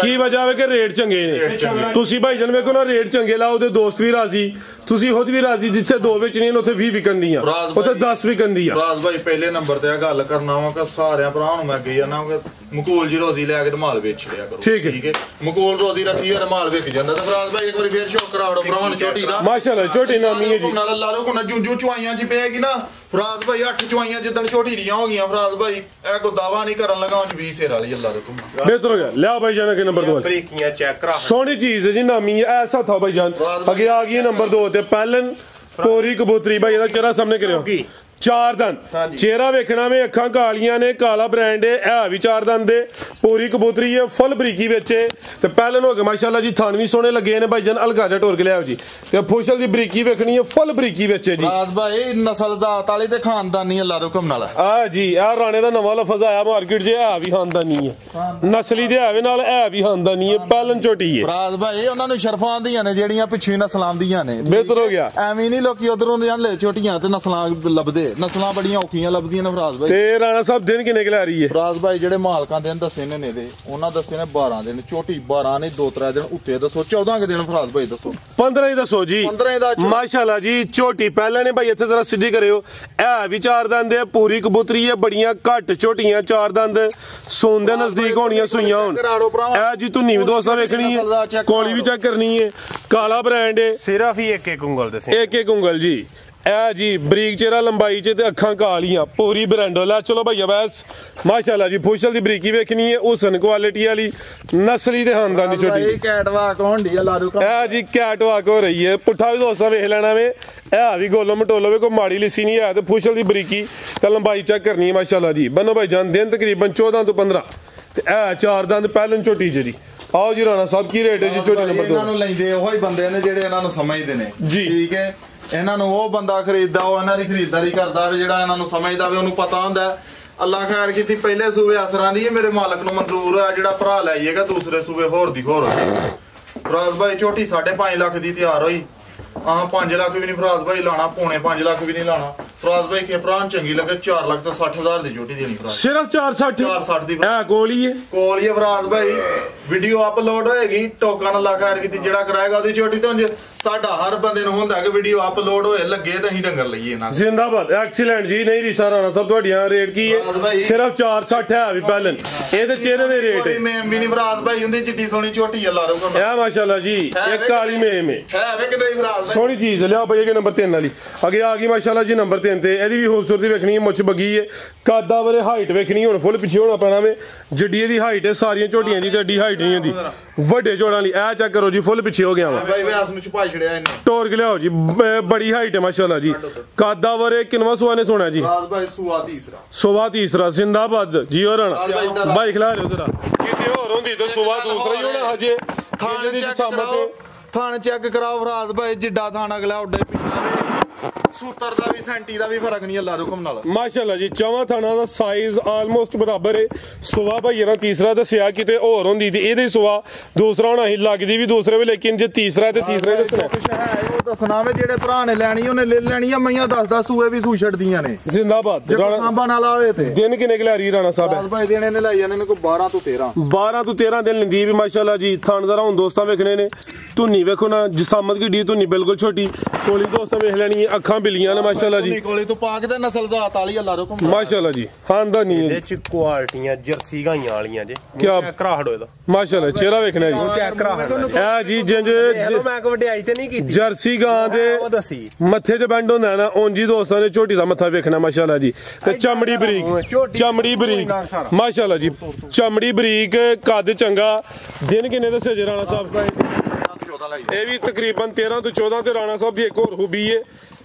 ਕੀ ਵਜ੍ਹਾ ਵੇ ਕਿ ਰੇਟ ਚੰਗੇ ਨੇ ਤੁਸੀਂ ਭਾਈਜਾਨ ਵੇਖੋ ਨਾ ਰੇਟ ਚੰਗੇ ਲਾਓ ਉਹਦੇ ਦੋਸਤ ਵੀ ਰਾਜ਼ੀ ਤੁਸੀਂ ਖੁਦ ਵੀ ਰਾਜ਼ੀ ਜਿੱਥੇ 2 ਵੇਚਣੀਆਂ ਉੱਥੇ 20 ਵਿਕਣਦੀਆਂ ਉੱਥੇ 10 ਵਿਕਣਦੀਆਂ ਫਰਾਜ਼ ਭਾਈ ਪਹਿਲੇ ਨੰਬਰ ਤੇ ਆ ਗੱਲ ਕਰਨਾ ਵਾ ਕਿ ਸਾਰਿਆਂ ਭਰਾਵਾਂ ਨੂੰ ਮੈਂ ਕਹੀ ਜਾਣਾ ਕਿ ਮਕੂਲ ਜੀ ਰੋਜ਼ੀ ਲੈ ਕੇ ਮਾਲ ਵੇਚ ਲਿਆ ਕਰੋ ਠੀਕ ਹੈ ਮਕੂਲ ਰੋਜ਼ੀ ਰੱਖੀ ਯਾਰ ਮਾਲ ਵਿਕ ਜਾਂਦਾ ਤੇ ਫਰਾਜ਼ ਭਾਈ ਇੱਕ ਵਾਰੀ ਫੇਰ ਸ਼ੌਕ ਕਰਾਉੜੋ ਭਰਾਵਾਂ ਨੂੰ ਝੋਟੀ ਦਾ ਮਾਸ਼ਾਅੱਲਾ ਝੋਟੀ ਨਾਮੀ ਹੈ ਜੀ ਨਾਲ ਲਾ ਲਓ ਕੋਨਾ ਜੂਜੂ ਚੁਆਈਆਂ ਚ ਪਏਗੀ ਨਾ ਫਰਾਜ਼ ਭਾਈ 8 ਚੁਆਈਆਂ ਜਿੱਦਣ ਝੋਟੀ ਦੀਆਂ ਹੋ ਗਈਆਂ ਫਰਾਜ਼ ਭਾਈ ਇਹ ਕੋ ਦਾਵਾ ਨਹੀਂ ਕਰਨ ਲੱਗਾ ਉਂਝ 20 ਸਿਰ ਵਾਲੀ ਅੱਲਾ ਰਕਮ ਬਿਹਤਰ ਹੋ ਗਿਆ ਲਿਆ ਭਾਈ ਜਾਨ ਕੇ ਨੰਬਰ 2 ਬਰੀਕੀਆਂ ਚੈੱਕ ਕਰਾ ਸੋਹਣੀ ਚੀਜ਼ ਹੈ ਜੀ ਨਾਮੀ ਹੈ ਐਸਾ ਥਾ ਭਾਈ ਜਾਨ ਅੱਗੇ ਆ ਗਈ ਨੰਬਰ 2 ਤੇ ਪਹਿਲਨ ਪੋਰੀ ਕਬੂਤਰੀ ਭਾਈ ਇਹਦਾ ਚਿਹਰਾ ਸਾਹਮਣੇ ਕਰਿਓ 4 ਦੰਦ ਚਿਹਰਾ ਵੇਖਣਾ ਵੇ ਅੱਖਾਂ ਕਾਲੀਆਂ ਨੇ ਕਾਲਾ ਬ੍ਰਾਂਡ ਹੈ ਇਹ ਵੀ 4 ਦੰਦ ਦੇ ਪੂਰੀ ਕਬੂਤਰੀ ਹੈ ਫੁੱਲ ਬਰੀਕੀ ਵਿੱਚ ਤੇ ਪਹਿਲਨ ਹੋ ਗਏ ਮਾਸ਼ਾਅੱਲਾ ਜੀ ਥਣ ਵੀ ਸੋਹਣੇ ਲੱਗੇ ਨੇ ਭਾਈ ਜਾਨ ਹਲਕਾ ਜਿਹਾ ਟੋਰ ਕੇ ਲਿਆਓ ਜੀ ਤੇ ਫੁਸ਼ਲ ਦੀ ਬਰੀਕੀ ਵੇਖਣੀ ਹੈ ਫੁੱਲ ਬਰੀਕੀ ਵਿੱਚ ਹੈ ਜੀ ਫਰਾਜ਼ ਭਾਈ ਨਸਲ ਜ਼ਾਤ ਵਾਲੀ ਤੇ ਖਾਨਦਾਨੀ ਅੱਲਾ ਹੁਕਮ ਨਾਲ ਆ ਜੀ ਇਹ ਰਾਣੇ ਦਾ ਨਵਾਂ ਲਫ਼ਜ਼ ਆਇਆ ਮਾਰਕੀਟ 'ਚ ਇਹ ਵੀ ਖਾਨਦਾਨੀ ਹੈ ਨਸਲੀ ਦੇ ਆਵੇ ਨਾਲ ਇਹ ਵੀ ਖਾਨਦਾਨੀ ਹੈ ਪਹਿਲਨ ਝੋਟੀ ਹੈ ਫਰਾਜ਼ ਭਾਈ ਉਹਨਾਂ ਨੂੰ ਸ਼ਰਫਾਂ ਦੀਆਂ ਨੇ ਜਿਹੜੀਆਂ ਪਿੱਛੇ ਨਸਲਾਂ ਦੀਆਂ ਨੇ ਬਿਹਤਰ ਹੋ ਗਿਆ ਐਵੇਂ ਨਹੀਂ ਲੋਕੀ ਉਧਰੋਂ ਜਾਂਦੇ ਛੋਟੀਆਂ ਤੇ ਨਸਲਾਂ ਲੱਭਦੇ ਨਸਲਾਂ ਬੜੀਆਂ ਔਖੀਆਂ ਲੱਭਦੀਆਂ ਨੇ ਫਰਾਜ਼ ਭਾਈ ਤੇ ਰਾਣਾ ਸਾਹਿਬ ਦਿਨ ਕਿੰਨੇ ਕਿ ਲੈ ਰਹੀ ਹੈ ਫਰਾਜ਼ ਭਾਈ ਜਿਹੜੇ ਮਾਲਕਾਂ ਦੇ ਦੱਸੇ ਨੇ ਦੇ ਉਹਨਾਂ ਦੱਸੇ ਨੇ 12 ਦਿਨ ਝੋਟੀ 12 ਨੇ 2-3 ਦਿਨ ਉੱਤੇ ਦੱਸੋ 14 ਕਿ ਦਿਨ ਫਰਾਜ਼ ਭਾਈ ਦੱਸੋ 15 ਹੀ ਦੱਸੋ ਜੀ 15 ਦਾ ਮਾਸ਼ਾਅੱਲਾ ਜੀ ਝੋਟੀ ਪਹਿਲਾਂ ਨੇ ਭਾਈ ਇੱਥੇ ਜ਼ਰਾ ਸਿੱਧੀ ਕਰਿਓ ਇਹ ਵੀ 4 ਦੰਦ ਹੈ ਪੂਰੀ ਕਬੂਤਰੀ ਹੈ ਬੜੀਆਂ ਘੱਟ ਝੋਟੀਆਂ 4 ਦੰਦ ਸੂਨ ਦੇ ਨਜ਼ਦੀਕ ਹੋਣੀਆਂ ਸੂਈਆਂ ਹੁਣ ਇਹ ਜੀ ਧੁੰਨੀ ਵੀ ਦੋਸਤਾਂ ਵੇਖਣੀ ਹੈ ਕੋਲੀ ਵੀ ਚੈੱਕ ਕਰਨੀ ਹੈ ਕਾਲਾ ਬ੍ਰਾਂਡ ਹੈ ਸਿਰਫ ਹੀ ਇੱਕ ਉਂਗਲ ਦੇ ਇੱਕ ਉਂਗਲ ਜੀ ਇਹ ਜੀ ਬਰੀਕ ਚਿਹਰਾ ਲੰਬਾਈ ਚ ਤੇ ਅੱਖਾਂ ਕਾਲੀਆਂ ਪੂਰੀ ਬ੍ਰਾਂਡੋ ਲੈ ਚਲੋ ਭਈਆ ਬਸ ਮਾਸ਼ਾਅੱਲਾ ਜੀ ਫੁਸ਼ਲ ਦੀ ਬਰੀਕੀ ਵੇਖਣੀ ਹੈ ਹੁਸਨ ਕੁਆਲਿਟੀ ਵਾਲੀ ਨਸਲੀ ਦੇ ਖਾਨਦਾਨੀ ਛੋਟੀ ਕੈਟਵਾਕ ਹੁੰਦੀ ਆ ਲਾਰੂ ਇਹ ਜੀ ਕੈਟਵਾਕ ਹੋ ਰਹੀ ਹੈ ਪੁੱਠਾ ਵੀ ਦੋਸਤਾਂ ਵੇਖ ਲੈਣਾ ਵੇ ਇਹ ਵੀ ਗੋਲੋ ਮਟੋਲੋ ਵੇ ਕੋਈ ਮਾੜੀ ਲਿੱਸੀ ਨਹੀਂ ਹੈ ਤੇ ਫੁਸ਼ਲ ਦੀ ਬਰੀਕੀ ਤੇ ਲੰਬਾਈ ਚੈੱਕ ਕਰਨੀ ਹੈ ਮਾਸ਼ਾਅੱਲਾ ਜੀ ਬੰਨੋ ਭਾਈ ਜਾਨ ਦਿਨ ਤਕਰੀਬਨ 14 ਤੋਂ 15 ਤੇ ਇਹ 4 ਦੰਦ ਪਹਿਲਨ ਝੋਟੀ ਜੀ ਆਓ ਜੀ ਰਾਣਾ ਸਾਹਿਬ ਕੀ ਰੇਟ ਹੈ ਜੀ ਝੋਟੀ ਨੰਬਰ 2 ਇਹਨਾਂ ਨੂੰ ਲੈਂਦੇ ਉਹੀ ਬੰਦੇ ਨੇ ਜਿਹੜੇ ਇਹਨਾਂ ਨੂੰ ਸਮਝਦੇ ਨੇ ਠੀਕ ਹੈ ਇਹਨਾਂ ਨੂੰ ਉਹ ਬੰਦਾ ਖਰੀਦਦਾ ਉਹ ਇਹਨਾਂ ਦੀ ਖਰੀਦਦਾਰੀ ਕਰਦਾ ਵੇ ਜਿਹੜਾ ਇਹਨਾਂ ਨੂੰ ਸਮਝਦਾ ਵੇ ਉਹਨੂੰ ਪਤਾ ਹੁੰਦਾ ਅੱਲਾ ਖੈਰ ਕੀਤੀ ਪਹਿਲੇ ਸੂਬੇ ਅਸਰਾਂ ਨਹੀਂ ਮੇਰੇ ਮਾਲਕ ਨੂੰ ਮਨਜ਼ੂਰ ਆ ਜਿਹੜਾ ਭਰਾ ਲੈ ਜਾਏਗਾ ਦੂਸਰੇ ਸੂਬੇ ਹੋਰ ਦੀ ਹੋਰ ਫਰਾਜ਼ ਭਾਈ ਝੋਟੀ 5.5 ਲੱਖ ਦੀ ਤਿਆਰ ਹੋਈ 5 ਲੱਖ ਵੀ ਨਹੀਂ ਫਰਾਜ਼ ਭਾਈ ਲਾਣਾ ਪੌਣੇ 5 ਲੱਖ ਵੀ ਨਹੀਂ ਲਾਣਾ ਫਰਾਜ਼ ਭਾਈ ਕੇ ਭਰਾ ਚੰਗੀ ਲੱਗੇ 4 ਲੱਖ ਤੇ 60,000 ਦੀ ਝੋਟੀ ਦੇਣੀ ਫਰਾਜ਼ ਸਿਰਫ 460 460 ਦੀ ਇਹ ਕੋਲ ਹੀ ਹੈ ਕੋਲ ਹੀ ਫਰਾਜ਼ ਭਾਈ ਵੀਡੀਓ ਅਪਲੋਡ ਹੋਏਗੀ ਟੋਕਨ ਲਾ ਕਰਕੇ ਤੇ ਜਿਹੜਾ ਕਰਾਏਗਾ ਉਹਦੀ ਝੋਟੀ ਤੋਂ ਸਾਡਾ ਹਰ ਬੰਦੇ ਨੂੰ ਹੁੰਦਾ ਕਿ ਵੀਡੀਓ ਅਪਲੋਡ ਹੋਏ ਲੱਗੇ ਤੇ ਅਸੀਂ ਡੰਗਰ ਲਈਏ ਨਾ ਜ਼ਿੰਦਾਬਾਦ ਐਕਸੀਲੈਂਟ ਜੀ ਨਹੀਂ ਰੀਸਾ ਰਾਣਾ ਸਭ ਤੁਹਾਡੀਆਂ ਰੇਟ ਕੀ ਹੈ ਸਿਰਫ 460 ਹੈ ਵੀ ਪਹਿਲਨ ਇਹਦੇ ਚਿਹਰੇ ਦੇ ਰੇਟ ਹੈ ਮੈਂ ਵੀ ਨਹੀਂ ਫਰਾਜ਼ ਭਾਈ ਹੁੰਦੀ ਜਿੱਡੀ ਸੋਹਣੀ ਝੋਟੀ ਆ ਲਾ ਰੂਗਾ ਇਹ ਮਾਸ਼ਾਅੱਲਾ ਜੀ ਇਹ ਕਾਲੀ ਮੇਮ ਹੈ ਵੇ ਕਿ ਨਹੀਂ ਫਰਾਜ਼ ਭਾਈ ਸੋਹਣੀ ਚੀਜ਼ ਲਿਆ ਭਈ ਇਹ ਨੰਬਰ 3 ਵਾਲੀ ਅੱਗੇ ਆ ਗਈ ਮਾਸ਼ਾਅੱਲਾ ਜੀ ਨੰਬਰ 3 ਤੇ ਇਹਦੀ ਵੀ ਖੂਬਸੂਰਤੀ ਵੇਖਣੀ ਹੈ ਮੁੱਛ ਬੱਗੀ ਹੈ ਕਾਦਾ ਵਰੇ ਹਾਈਟ ਵੇਖਣੀ ਹੁਣ ਫੁੱਲ ਪਿੱਛੇ ਹੋਣਾ ਪੈਣਾ ਵੇ ਜਿੱਡੀ ਇਹਦੀ ਹਾਈਟ ਹੈ ਸਾਰੀਆਂ ਝੋਟੀਆਂ ਦੀ ਤੇ ਏਡੀ ਹਾਈਟ ਨਹੀਂ ਹੁੰਦੀ ਵੱਡੇ ਜੋੜਾਂ ਲਈ ਇਹ ਚੈੱਕ ਕਰੋ ਜੀ ਫੁੱਲ ਪਿੱਛੇ ਹੋ ਗਿਆ ਵਾ ਭਾਈ ਵਿਆਸ ਨੂੰ ਛੁਪਾ ਛੜਿਆ ਇਹਨੇ ਟੋਰ ਕੇ ਲਿਆਓ ਜੀ ਬੜੀ ਹਾਈਟ ਹੈ ਮਾਸ਼ਾਅੱਲਾ ਜੀ ਕਾਦਾ ਵਰੇ ਕਿੰਨਵਾ ਸੁਆ ਨੇ ਸੋਣਾ ਜੀ ਫਰਾਜ਼ ਭਾਈ ਸੁਵਾ ਤੀਸਰਾ ਜ਼ਿੰਦਾਬਾਦ ਜੀ ਹੋਰ ਰਾਣਾ ਬਾਈ ਖਿਲਾ ਰਹੇ ਹੋ ਜਰਾ ਕਿਤੇ ਹੋਰ ਹੁੰਦੀ ਤਾਂ ਸੁਵਾ ਦੂਸਰਾ ਹੀ ਹੋਣਾ ਹਜੇ ਥਾਣ ਚੈੱਕ ਕਰਾਓ ਫਰਾਜ਼ ਭਾਈ ਜਿੱਡਾ ਥਾਣ ਅਗਲਾ ਉੱਡੇ ਪਿੱਛਾ ਸੂਤਰ ਦਾ ਵੀ ਸੈਂਟੀ ਦਾ ਵੀ ਫਰਕ ਨਹੀਂ ਅੱਲਾ ਹੁਕਮ ਨਾਲ ਮਾਸ਼ਾਅੱਲਾ ਜੀ ਚੌਵਾਂ ਥਾਣਾ ਦਾ ਸਾਈਜ਼ ਆਲਮੋਸਟ ਬਰਾਬਰ ਹੈ ਸੁਵਾ ਭਾਈ ਇਹਨਾਂ ਤੀਸਰਾ ਦੱਸਿਆ ਕਿਤੇ ਹੋਰ ਹੁੰਦੀ ਤੇ ਇਹਦੇ ਸੁਵਾ ਦੂਸਰਾ ਹੋਣਾ ਹੀ ਲੱਗਦੀ ਵੀ ਦੂਸਰੇ ਵੀ ਲੇਕਿਨ ਜੇ ਤੀਸਰਾ ਤੇ ਤੀਸਰਾ ਹੀ ਦੱਸਣਾ ਕੁਛ ਹੈ ਉਹ ਦੱਸਣਾ ਵੇ ਜਿਹੜੇ ਭਰਾ ਨੇ ਲੈਣੀ ਉਹਨੇ ਲੈ ਲੈਣੀ ਆ ਮਈਆਂ 10 ਸੂਏ ਵੀ ਸੂ ਛੱਡਦੀਆਂ ਨੇ ਜ਼ਿੰਦਾਬਾਦ ਜੇ ਸਾਂਭਾ ਨਾਲ ਆਵੇ ਤੇ ਦਿਨ ਕਿੰਨੇ ਖਿਲਾਰੀ ਰਾਣਾ ਸਾਹਿਬ ਫਰਾਜ਼ ਭਾਈ ਦੇਣੇ ਨੇ ਲਾਈ ਜਾਂਦੇ ਨੇ ਕੋਈ 12 ਤੋਂ 13 ਦਿਨ ਲੈਂਦੀ ਵੀ ਮਾਸ਼ਾਅੱਲਾ ਜੀ ਥਾਣਦਾਰਾ ਹੁਣ ਦੋਸਤਾਂ ਵੇਖਣੇ ਨੇ ਧੁੰਨੀ ਵੇਖੋ ਨਾ ਜਸਾਮਤ ਕੀ ਡੀ ਧੁੰਨੀ ਬਿਲਕੁਲ ਛੋਟੀ ਕੋਲੀ ਦੋਸਤਾਂ ਵੇਖ ਲੈਣੀ ਅੱਖਾਂ ਬਿੱਲੀਆਂ ਨੇ ਮਾਸ਼ਾਅੱਲਾ ਜੀ ਕੋਲੀ ਤੋਂ ਪਾ ਕੇ ਤੇ ਨਸਲ ਜ਼ਾਤ ਵਾਲੀ ਅੱਲਾ ਹੁਕਮ ਮਾਸ਼ਾਅੱਲਾ ਜੀ ਖਾਨਦਾਨੀ ਇਹਦੇ ਚ ਕੁਆਲਟੀਆਂ ਜਰਸੀ ਗਾਈਆਂ ਵਾਲੀਆਂ ਜੇ ਕਿਆ ਘਰਾਹੜੋ ਇਹਦਾ ਮਾਸ਼ਾਅੱਲਾ ਚਿਹਰਾ ਵੇਖਣਾ ਜੀ ਚੈੱਕ ਘਰਾਹੜੋ ਇਹ ਜੀ ਜਿੰਜ ਇਹਨੂੰ ਮੈਂ ਕੋ ਵਡਿਆਈ ਤੇ ਨਹੀਂ ਕੀਤੀ ਜਰਸੀ ਗਾਂ ਦੇ ਉਹ ਦੱਸੀ ਮੱਥੇ 'ਚ ਬੈਂਡ ਹੁੰਦਾ ਨਾ ਉਂਝ ਹੀ ਦੋਸਤਾਂ ਨੇ ਝੋਟੀ ਦਾ ਮੱਥਾ ਵੇਖਣਾ ਮਾਸ਼ਾਅੱਲਾ ਜੀ ਤੇ ਚਮੜੀ ਬਰੀਕ ਮਾਸ਼ਾਅੱਲਾ ਜੀ ਚਮੜੀ ਬਰੀਕ ਕੱਦ ਚੰਗਾ ਦਿਨ ਕਿੰਨੇ ਦੱਸੇ ਜੇ ਰਾਣਾ ਸਾਹਿਬ ਇਹ ਵੀ ਤਕਰੀਬਨ 13 ਤੋਂ 14 ਤੇ ਰਾਣਾ ਸਾਹਿਬ ਦੀ ਇੱਕ ਹੋਰ ਖੂਬੀ ਹੈ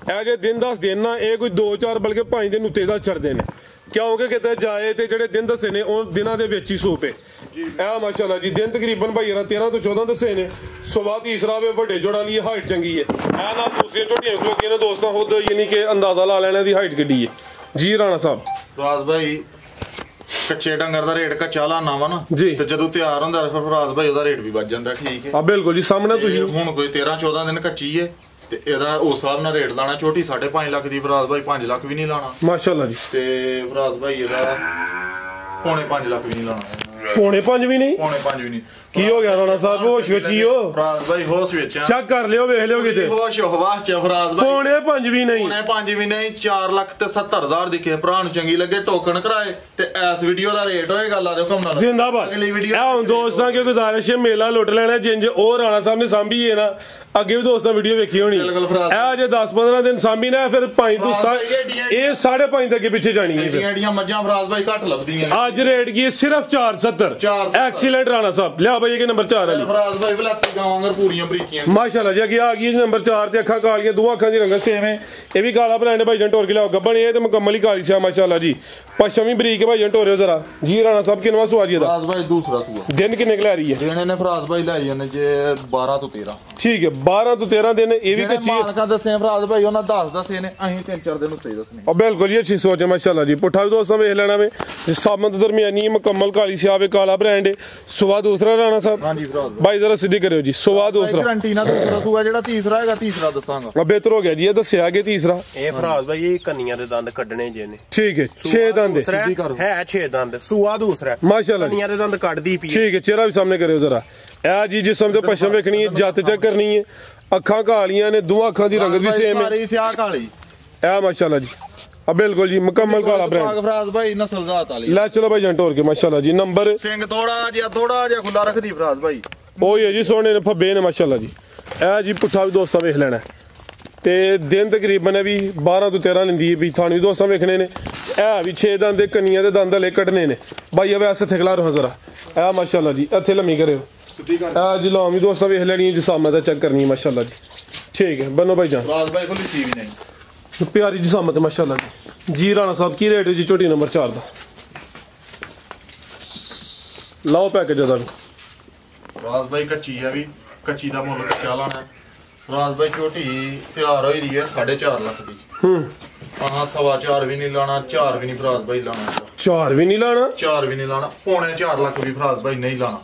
ਇਹ ਜੇ ਦਿਨ ਦੱਸ ਦਿਨ ਨਾ ਇਹ ਕੋਈ 2-4 ਬਲਕਿ 5 ਦਿਨ ਉੱਤੇ ਦਾ ਚੜਦੇ ਨੇ ਕਿਉਂਕਿ ਕਿਤੇ ਜਾਏ ਤੇ ਜਿਹੜੇ ਦਿਨ ਦੱਸੇ ਨੇ ਉਹ ਦਿਨਾਂ ਦੇ ਵਿੱਚ ਹੀ ਸੂਪੇ ਇਹ ਮਾਸ਼ਾਅੱਲਾ ਜੀ ਦਿਨ ਤਕਰੀਬਨ ਭਾਈ 13 ਤੋਂ 14 ਦੱਸੇ ਨੇ ਸੁਬਾ ਤੀਸਰਾ ਵੇ ਵੱਡੇ ਜੋੜਾਂ ਲਈ ਹਾਈਟ ਚੰਗੀ ਹੈ ਇਹ ਨਾਲ ਦੂਸਰੀਆਂ ਝੋਟੀਆਂ ਖਲੋਤੀਆਂ ਨੇ ਦੋਸਤਾਂ ਖੁਦ ਯਾਨੀ ਕਿ ਅੰਦਾਜ਼ਾ ਲਾ ਲੈਣਾ ਦੀ ਹਾਈਟ ਕਿੱਡੀ ਹੈ ਜੀ ਰਾਣਾ ਸਾਹਿਬ ਫਰਾਜ਼ ਭਾਈ ਕੱਚੇ ਡੰਗਰ ਦਾ ਰੇਟ ਕੱਚਾ ਲਾਣਾ ਵਾ ਨਾ ਤੇ ਜਦੋਂ ਤਿਆਰ ਹੁੰਦਾ ਫਿਰ ਫਰਾਜ਼ ਭਾਈ ਉਹਦਾ ਰੇਟ ਵੀ ਵੱਧ ਜਾਂਦਾ ਠੀਕ ਹੈ ਆ ਬਿਲਕੁਲ ਜੀ ਸਾਹਮਣੇ ਤੁਸੀਂ ਹੁਣ ਕੋਈ 13-14 ਦਿਨ ਕੱਚੀ ਹੈ ਤੇ ਇਹਦਾ ਉਸ ਹਿਸਾਬ ਨਾਲ ਰੇਟ ਲਾਣਾ ਛੋਟੀ 5.5 ਲੱਖ ਦੀ ਫਰਾਜ਼ ਭਾਈ 5 ਲੱਖ ਵੀ ਨਹੀਂ ਲਾਣਾ ਮਾਸ਼ਾਅੱਲਾ ਜੀ ਤੇ ਫਰਾਜ਼ ਭਾਈ ਇਹਦਾ ਪੌਣੇ 5 ਲੱਖ ਵੀ ਨਹੀਂ ਲਾਣਾ ਪੌਣੇ 5 ਵੀ ਨਹੀਂ ਪੌਣੇ 5 ਵੀ ਨਹੀਂ ਕੀ ਹੋ ਗਿਆ ਰਾਣਾ ਸਾਹਿਬ ਹੋਸ਼ ਵਿੱਚ ਹੀ ਹੋ ਫਰਾਜ਼ ਭਾਈ ਹੋਸ਼ ਵਿੱਚ ਚੈੱਕ ਕਰ ਲਿਓ ਵੇਖ ਲਿਓ ਕਿਤੇ ਹੋਸ਼ ਹਵਾਸ ਚ ਫਰਾਜ਼ ਭਾਈ ਪੌਣੇ 5 ਵੀ ਨਹੀਂ ਪੌਣੇ 5 ਵੀ ਨਹੀਂ 4 ਲੱਖ ਤੇ 70,000 ਦੀ ਕਿਸੇ ਭਰਾ ਨੂੰ ਚੰਗੀ ਲੱਗੇ ਟੋਕਨ ਕਰਾਏ ਤੇ ਇਸ ਵੀਡੀਓ ਦਾ ਰੇਟ ਹੋਏਗਾ ਲਾ ਦਿਓ ਕਮ ਨਾਲ ਜ਼ਿੰਦਾਬਾਦ ਅਗਲੀ ਵੀਡੀਓ ਇਹ ਹੁਣ ਦੋਸਤਾਂ ਕੀ ਗੁਜ਼ਾਰਿਸ਼ ਹੈ ਮੇਲਾ ਲੁੱਟ ਲੈਣਾ ਜਿੰਜ ਉਹ ਰਾਣਾ ਸਾਹਿਬ ਨੇ ਸਾਂਭੀ ਹੈ ਨਾ ਅੱਗੇ ਵੀ ਦੋਸਤਾਂ ਵੀਡੀਓ ਵੇਖੀ ਹੋਣੀ ਇਹ ਜੇ 10-15 ਦਿਨ ਸਾਂਭੀ ਨਾ ਫਿਰ 5 ਤੋਂ 7 ਇਹ 5.5 ਦੇ ਅੱਗੇ ਪਿੱਛੇ ਜਾਣੀ ਹੈ ਜਿਹੜੀਆਂ ਮੱਝਾਂ ਫਰਾਜ਼ ਭਾਈ ਘੱਟ ਲੱਭਦੀਆਂ ਅੱਜ ਰੇਟ ਕੀ ਸਿਰਫ 470 ਐਕਸੀਲੈਂਟ ਰਾਣਾ ਸਾਹਿਬ ਲਿਆ ਭਾਈ ਇਹ ਨੰਬਰ 4 ਵਾਲੀ ਫਰਾਜ਼ ਭਾਈ ਬਲਾਤੀ ਗਾਵਾਂਗਰ ਪੂਰੀਆਂ ਬਰੀਕੀਆਂ ਮਾਸ਼ਾਅੱਲਾ ਜੀ ਅੱਗੇ ਆ ਗਈ ਨੰਬਰ 4 ਤੇ ਅੱਖਾਂ ਕਾਲੀਆਂ ਦੋ ਅੱਖਾਂ ਦੀ ਰੰਗਤ ਸੇਮ ਹੈ ਇਹ ਵੀ ਕਾਲਾ ਬਲੈਂਡ ਭਾਈ ਜਨ ਟੋਰ ਕੇ ਲਿਆਓ ਗੱਬਣ ਇਹ ਤੇ ਮੁਕੰਮਲ ਹੀ ਕਾਲੀ ਸਿਆ ਮਾਸ਼ਾਅੱਲਾ ਜੀ ਪਸ਼ਮੀ ਬਰੀਕ ਭਾਈ ਜਨ ਟੋਰਿਓ ਜ਼ਰਾ ਜੀ ਰਾਣਾ ਸਾਹਿਬ ਕਿੰਨਵਾ ਸੁਆ ਜੀ ਇਹਦਾ ਫਰਾਜ਼ ਭਾਈ ਦੂਸਰਾ ਸੂਆ ਦਿਨ ਕਿੰਨੇ ਖਿਲਾ ਰਹੀ ਹੈ ਦੇਣੇ ਨੇ ਫਰਾਜ਼ ਭਾਈ ਲਾਈ ਜਾਂਦੇ ਜੇ 12 ਤੋਂ 13 ਠੀਕ ਹੈ 12 ਤੋਂ 13 ਦਿਨ ਇਹ ਵੀ ਕੱਚੀ ਹੈ ਮਾਲਕਾਂ ਦੱਸੇ ਫਰਾਜ਼ ਭਾਈ ਉਹਨਾਂ 10 ਦੱਸੇ ਨੇ ਅਸੀਂ 3-4 ਦਿਨ ਉੱਤੇ ਦੱਸਣੇ ਉਹ ਬਿਲਕੁਲ ਜੀ ਅੱਛੀ ਸੋਚ ਹੈ ਮਾਸ਼ਾਅੱਲਾ ਜੀ ਪੁੱਠਾ ਵੀ ਦੋਸਤਾਂ ਵੇਖ ਲੈਣਾ ਵੇ ਸਾਮਤ ਦਰਮਿਆਨੀ ਮੁਕੰਮਲ ਕਾਲੀ ਸਿਆ ਵੇ ਕਾਲਾ ਬ੍ਰਾਂਡ ਸੁਆ ਦੂਸਰਾ ਰਾਣਾ ਸਾਹਿਬ ਹਾਂਜੀ ਫਰਾਜ਼ ਭਾਈ ਜ਼ਰਾ ਸਿੱਧੀ ਕਰਿਓ ਜੀ ਸੁਆ ਦੂਸਰਾ ਗਰੰਟੀ ਨਾਲ ਦੂਸਰਾ ਸੂਆ ਜਿਹੜਾ ਤੀਸਰਾ ਹੈਗਾ ਤੀਸਰਾ ਦੱਸਾਂਗਾ ਬਿਹਤਰ ਹੋ ਗਿਆ ਜੀ ਇਹ ਦੱਸਿਆ ਕਿ ਤੀਸਰਾ ਇਹ ਫਰਾਜ਼ ਭਾਈ ਇਹ ਕੰਨੀਆਂ ਦੇ ਦੰਦ ਕੱਢਣੇ ਜੇ ਨੇ ਠੀਕ ਹੈ 6 ਦੰਦ ਹੈ 6 ਦੰਦ ਸੂਆ ਦੂਸਰਾ ਮਾਸ਼ਾਅੱਲਾ ਕੰਨੀਆਂ ਦੇ ਦੰਦ ਕੱਢਦੀ ਪਈ ਠੀਕ ਹੈ ਚਿਹਰਾ ਵੀ ਸਾਹਮਣੇ ਕਰਿਓ ਜ਼ਰਾ ਇਹ ਜੀ ਜਿਸਮ ਤੇ ਪਸ਼ਮ ਵੇਖਣੀ ਹੈ ਜੱਤ ਚੈੱਕ ਕਰਨੀ ਹੈ ਅੱਖਾਂ ਕਾਲੀਆਂ ਨੇ ਦੋਹਾਂ ਅੱਖਾਂ ਦੀ ਰੰਗਤ ਵੀ ਸੇਮ ਹੈ ਸਾਰੀ ਸਿਆਹ ਕਾਲੀ ਇਹ ਮਾਸ਼ਾਅੱਲਾ ਜੀ ਆ ਬਿਲਕੁਲ ਜੀ ਮੁਕੰਮਲ ਕਾਲਾ ਬ੍ਰਾਂਡ ਫਰਾਜ਼ ਭਾਈ ਨਸਲ ਜ਼ਾਤ ਵਾਲੀ ਲੈ ਚਲੋ ਭਾਈ ਜੰਟੋਰ ਕੇ ਮਾਸ਼ਾਅੱਲਾ ਜੀ ਨੰਬਰ ਸਿੰਘ ਥੋੜਾ ਜਿਹਾ ਖੁੱਲਾ ਰੱਖਦੀ ਫਰਾਜ਼ ਭਾਈ ਉਹ ਹੀ ਹੈ ਜੀ ਸੋਹਣੇ ਨੇ ਫੱਬੇ ਨੇ ਮਾਸ਼ਾਅੱਲਾ ਜੀ ਇਹ ਜੀ ਪੁੱਠਾ ਵੀ ਦੋਸਤਾਂ ਵੇਖ ਲੈਣਾ ਤੇ ਦਿਨ ਤਕਰੀਬਨ ਹੈ ਵੀ 12 ਤੋਂ 13 ਲੈਂਦੀ ਹੈ ਵੀ ਥਾਣੀ ਵੀ ਦੋਸਤਾਂ ਵੇਖਣੇ ਨੇ ਇਹ ਵੀ 6 ਦੰਦ ਦੇ ਕੰਨੀਆਂ ਦੇ ਦੰਦ ਹਲੇ ਕੱਢਨੇ ਨੇ ਭਾਈ ਇਹ ਵੈਸੇ ਥਕਲਾ ਰਹੋ ਜ਼ਰਾ ਇਹ ਮਾਸ਼ਾਅੱਲਾ ਜੀ ਇੱਥੇ ਲੰਮੀ ਕਰਿਓ ਇਹ ਜੀ ਲਾਮ ਵੀ ਦੋਸਤਾਂ ਵੇਖ ਲੈਣੀ ਜਿਸਾਮਤ ਦਾ ਚੈੱਕ ਕਰਨੀ ਮਾਸ਼ਾਅੱਲਾ ਜੀ ਠੀਕ ਹੈ ਬੰਨੋ ਭਾਈ ਜਾਨ ਫਰਾਜ਼ ਭਾਈ ਕੋਲ ਸੀ ਵੀ ਨਹੀਂ ਪਿਆਰੀ ਜਿਸਾਮਤ ਮਾਸ਼ਾਅੱਲਾ ਜੀ ਰਾਣਾ ਸਾਹਿਬ ਕੀ ਰੇਟ ਹੈ ਜੀ ਝੋਟੀ ਨੰਬਰ 4 ਦਾ ਲਾਓ ਪੈਕੇਜ ਦਾ ਫਰਾਜ਼ ਭਾਈ ਕੱਚੀ ਆ ਵੀ ਕੱਚੀ ਦਾ ਮੁੱਲ ਕਿਆ ਲਾਣਾ ਫਰਾਜ਼ ਭਾਈ ਝੋਟੀ ਤਿਆਰ ਹੋਈ ਰਹੀ ਹੈ 4.5 ਲੱਖ ਦੀ ਹਾਂ 4.5 ਵੀ ਨਹੀਂ ਲਾਣਾ 4 ਵੀ ਨਹੀਂ ਫਰਾਜ਼ ਭਾਈ ਲਾਣਾ 4 ਵੀ ਨਹੀਂ ਲਾਣਾ 4 ਵੀ ਨਹੀਂ ਲਾਣਾ ਪੌਣੇ 4 ਲੱਖ ਵੀ ਫਰਾਜ਼ ਭਾਈ ਨਹੀਂ ਲਾਣਾ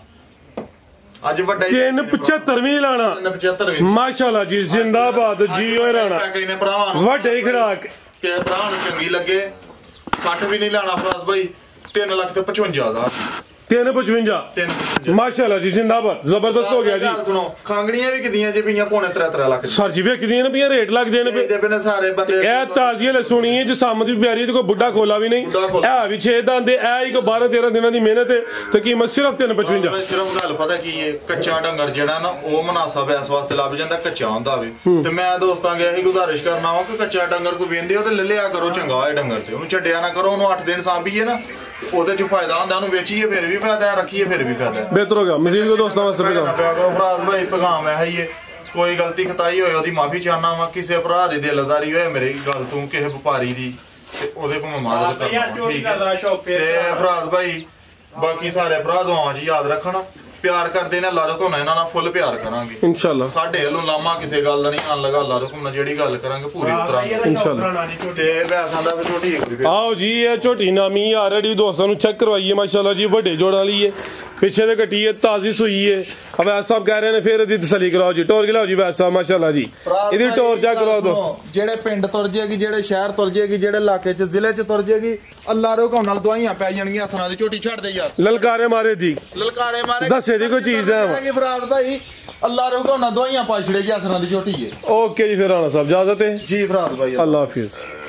ਅੱਜ ਵੱਡਾ 375 ਵੀ ਨਹੀਂ ਲਾਣਾ 375 ਵੀ ਮਾਸ਼ਾਅੱਲਾ ਜੀ ਜ਼ਿੰਦਾਬਾਦ ਜੀ ਓਏ ਰਾਣਾ ਨੇ ਭਰਾਵਾਂ ਵੱਡੇ ਖੜਾਕ ਕਿਸੇ ਭਰਾ ਨੂੰ ਚੰਗੀ ਲੱਗੇ 60 ਵੀ ਨਹੀਂ ਲੈਣਾ ਫਰਾਜ਼ ਭਾਈ 3,55,000 355 ਮਾਸ਼ਾਅੱਲਾ ਜੀ ਜ਼ਿੰਦਾਬਾਦ ਜ਼ਬਰਦਸਤ ਹੋ ਗਿਆ ਜੀ ਸੁਣੋ ਖਾਂਗੜੀਆਂ ਵੀ ਕਿਦੀਆਂ ਜੇ ਪਈਆਂ ਪੌਣੇ 3 ਲੱਖ ਸਰ ਜੀ ਵੇਖਦੀਆਂ ਨੇ ਪਈਆਂ ਰੇਟ ਲੱਗਦੇ ਨੇ ਦੇ ਸਾਰੇ ਬੰਦੇ ਇਹ ਤਾਜ਼ੀ ਹਲੇ ਸੁਣੀ ਹੈ ਜਸਾਮਤ ਵੀ ਪਿਆਰੀ ਤੇ ਕੋਈ ਬੁੱਢਾ ਖੋਲਾ ਵੀ ਨਹੀਂ ਇਹ ਵੀ 6 ਦੰਦ ਇਹ ਹੀ ਕੋ 12-13 ਦਿਨਾਂ ਦੀ ਮਿਹਨਤ ਹੈ ਤੇ ਕੀਮਤ ਸਿਰਫ 355 ਸਿਰਫ ਗੱਲ ਪਤਾ ਕੀ ਹੈ ਕੱਚਾ ਡੰਗਰ ਜਿਹੜਾ ਨਾ ਉਹ ਮਨਾਸਬ ਇਸ ਵਾਸਤੇ ਲੱਭ ਜਾਂਦਾ ਕੱਚਾ ਹੁੰਦਾ ਵੇ ਤੇ ਮੈਂ ਦੋਸਤਾਂ ਗਿਆ ਇਹੀ ਗੁਜ਼ਾਰਿਸ਼ ਕਰਨਾ ਵਾ ਕਿ ਕੱਚਾ ਡੰਗਰ ਕੋਈ ਵੇਂਦੇ ਹੋ ਤੇ ਲੈ ਲਿਆ ਕਰੋ ਚੰਗਾ ਹੋਏ ਡੰਗਰ ਤੇ ਉਹਨੂੰ ਛੱਡਿਆ ਨਾ ਕਰੋ ਉਹਨੂੰ 8 ਦਿਨ ਸਾਂਭੀਏ ਨਾ ਉਹਦੇ ਚ ਫਾਇਦਾ ਹੁੰਦਾ ਉਹਨੂੰ ਵੇਚੀਏ ਫਿਰ ਵੀ ਫਾਇਦਾ ਹੈ ਰੱਖੀਏ ਫਿਰ ਵੀ ਫਾਇਦਾ ਬਿਹਤਰ ਹੋ ਗਿਆ ਮਜ਼ੀਦ ਕੋ ਦੋਸਤਾਂ ਵਾਸਤੇ ਫਰਾਜ਼ ਭਾਈ ਪੈਗਾਮ ਹੈ ਹੀ ਕੋਈ ਗਲਤੀ ਖਤਾਈ ਹੋਏ ਉਹਦੀ ਮਾਫੀ ਚਾਹਨਾ ਵਾ ਕਿਸੇ ਭਰਾ ਦੀ ਦਿਲਜ਼ਾਰੀ ਹੋਏ ਮੇਰੀ ਗੱਲ ਤੂੰ ਕਿਸੇ ਵਪਾਰੀ ਦੀ ਤੇ ਉਹਦੇ ਕੋਲ ਮੈਂ ਮਦਦ ਕਰਨਾ ਠੀਕ ਹੈ ਤੇ ਫਰਾਜ਼ ਭਾਈ ਬਾਕੀ ਸਾਰੇ ਭਰਾ ਦੁਆਵਾਂ 'ਚ ਯਾਦ ਰੱਖਣ ਪਿਆਰ ਕਰਦੇ ਨੇ ਅੱਲਾ ਰੁਕਮ ਇਹਨਾਂ ਨਾਲ ਫੁੱਲ ਪਿਆਰ ਕਰਾਂਗੇ ਇਨਸ਼ਾਅੱਲਾ ਸਾਡੇ ਵੱਲੋਂ ਲਾਮਾ ਕਿਸੇ ਗੱਲ ਦਾ ਨਹੀਂ ਆਣ ਲਗਾ ਅੱਲਾ ਰੁਕਮ ਨਾਲ ਜਿਹੜੀ ਗੱਲ ਕਰਾਂਗੇ ਪੂਰੀ ਉਤਰਾਂਗੇ ਇਨਸ਼ਾਅੱਲਾ ਤੇ ਵੈਸਾਂ ਦਾ ਵੀ ਝੋਟੀ ਇੱਕ ਆਓ ਜੀ ਇਹ ਝੋਟੀ ਨਾਮੀ ਆਲਰੇਡੀ ਦੋਸਤਾਂ ਨੂੰ ਚੈੱਕ ਕਰਵਾਈਏ ਮਾਸ਼ਾਅੱਲਾ ਜੀ ਵੱਡੇ ਜੋੜਾਂ ਵਾਲੀ ਹੈ ਪਿੱਛੇ ਤੇ ਕੱਟੀ ਹੈ ਤਾਜ਼ੀ ਸੂਈ ਹੈ ਅਵੈਸ ਸਾਹਿਬ ਕਹਿ ਰਹੇ ਨੇ ਫਿਰ ਇਹਦੀ ਤਸੱਲੀ ਕਰਾਓ ਜੀ ਟੋਰ ਖਿਲਾਓ ਜੀ ਵੈਸ ਸਾਹਿਬ ਮਾਸ਼ਾਅੱਲਾ ਜੀ ਇਹਦੀ ਟੋਰ ਚੈੱਕ ਕਰਾਓ ਦੋ ਜਿਹੜੇ ਪਿੰਡ ਤੁਰ ਜਾਏਗੀ ਜਿਹੜੇ ਸ਼ਹਿਰ ਤੁਰ ਜਾਏਗੀ ਜਿਹੜੇ ਇਲਾਕੇ 'ਚ ਜ਼ਿਲ੍ਹੇ 'ਚ ਤੁਰ ਜਾਏਗੀ ਅੱਲਾ ਰੁਕਮ ਨਾਲ ਦਵਾਈਆਂ ਪੈ ਜਾਣਗੀਆਂ ਅਸਰਾਂ ਦੀ ਝੋਟੀ ਛੱਡ ਦੇ ਯਾਰ ਲਲਕਾਰੇ ਮਾਰੇ ਦੀ ਲਲਕਾਰੇ ਮਾਰੇ ਦੱਸੇ ਦੀ ਕੋਈ ਚੀਜ਼ ਹੈ ਫਰਾਜ਼ ਭਾਈ ਅੱਲਾ ਰੁਕਮ ਨਾਲ ਦਵਾਈਆਂ ਪਾ ਛੜੇਗੀ ਅਸਰਾਂ ਦੀ ਝੋਟੀ ਹੈ ਓਕੇ ਜੀ ਫਿਰ ਰਾਣਾ ਸਾਹਿਬ ਇਜਾਜ਼ਤ ਹੈ ਜੀ ਫਰਾਜ਼ ਭਾਈ ਅੱਲਾ ਹਾਫਿਜ਼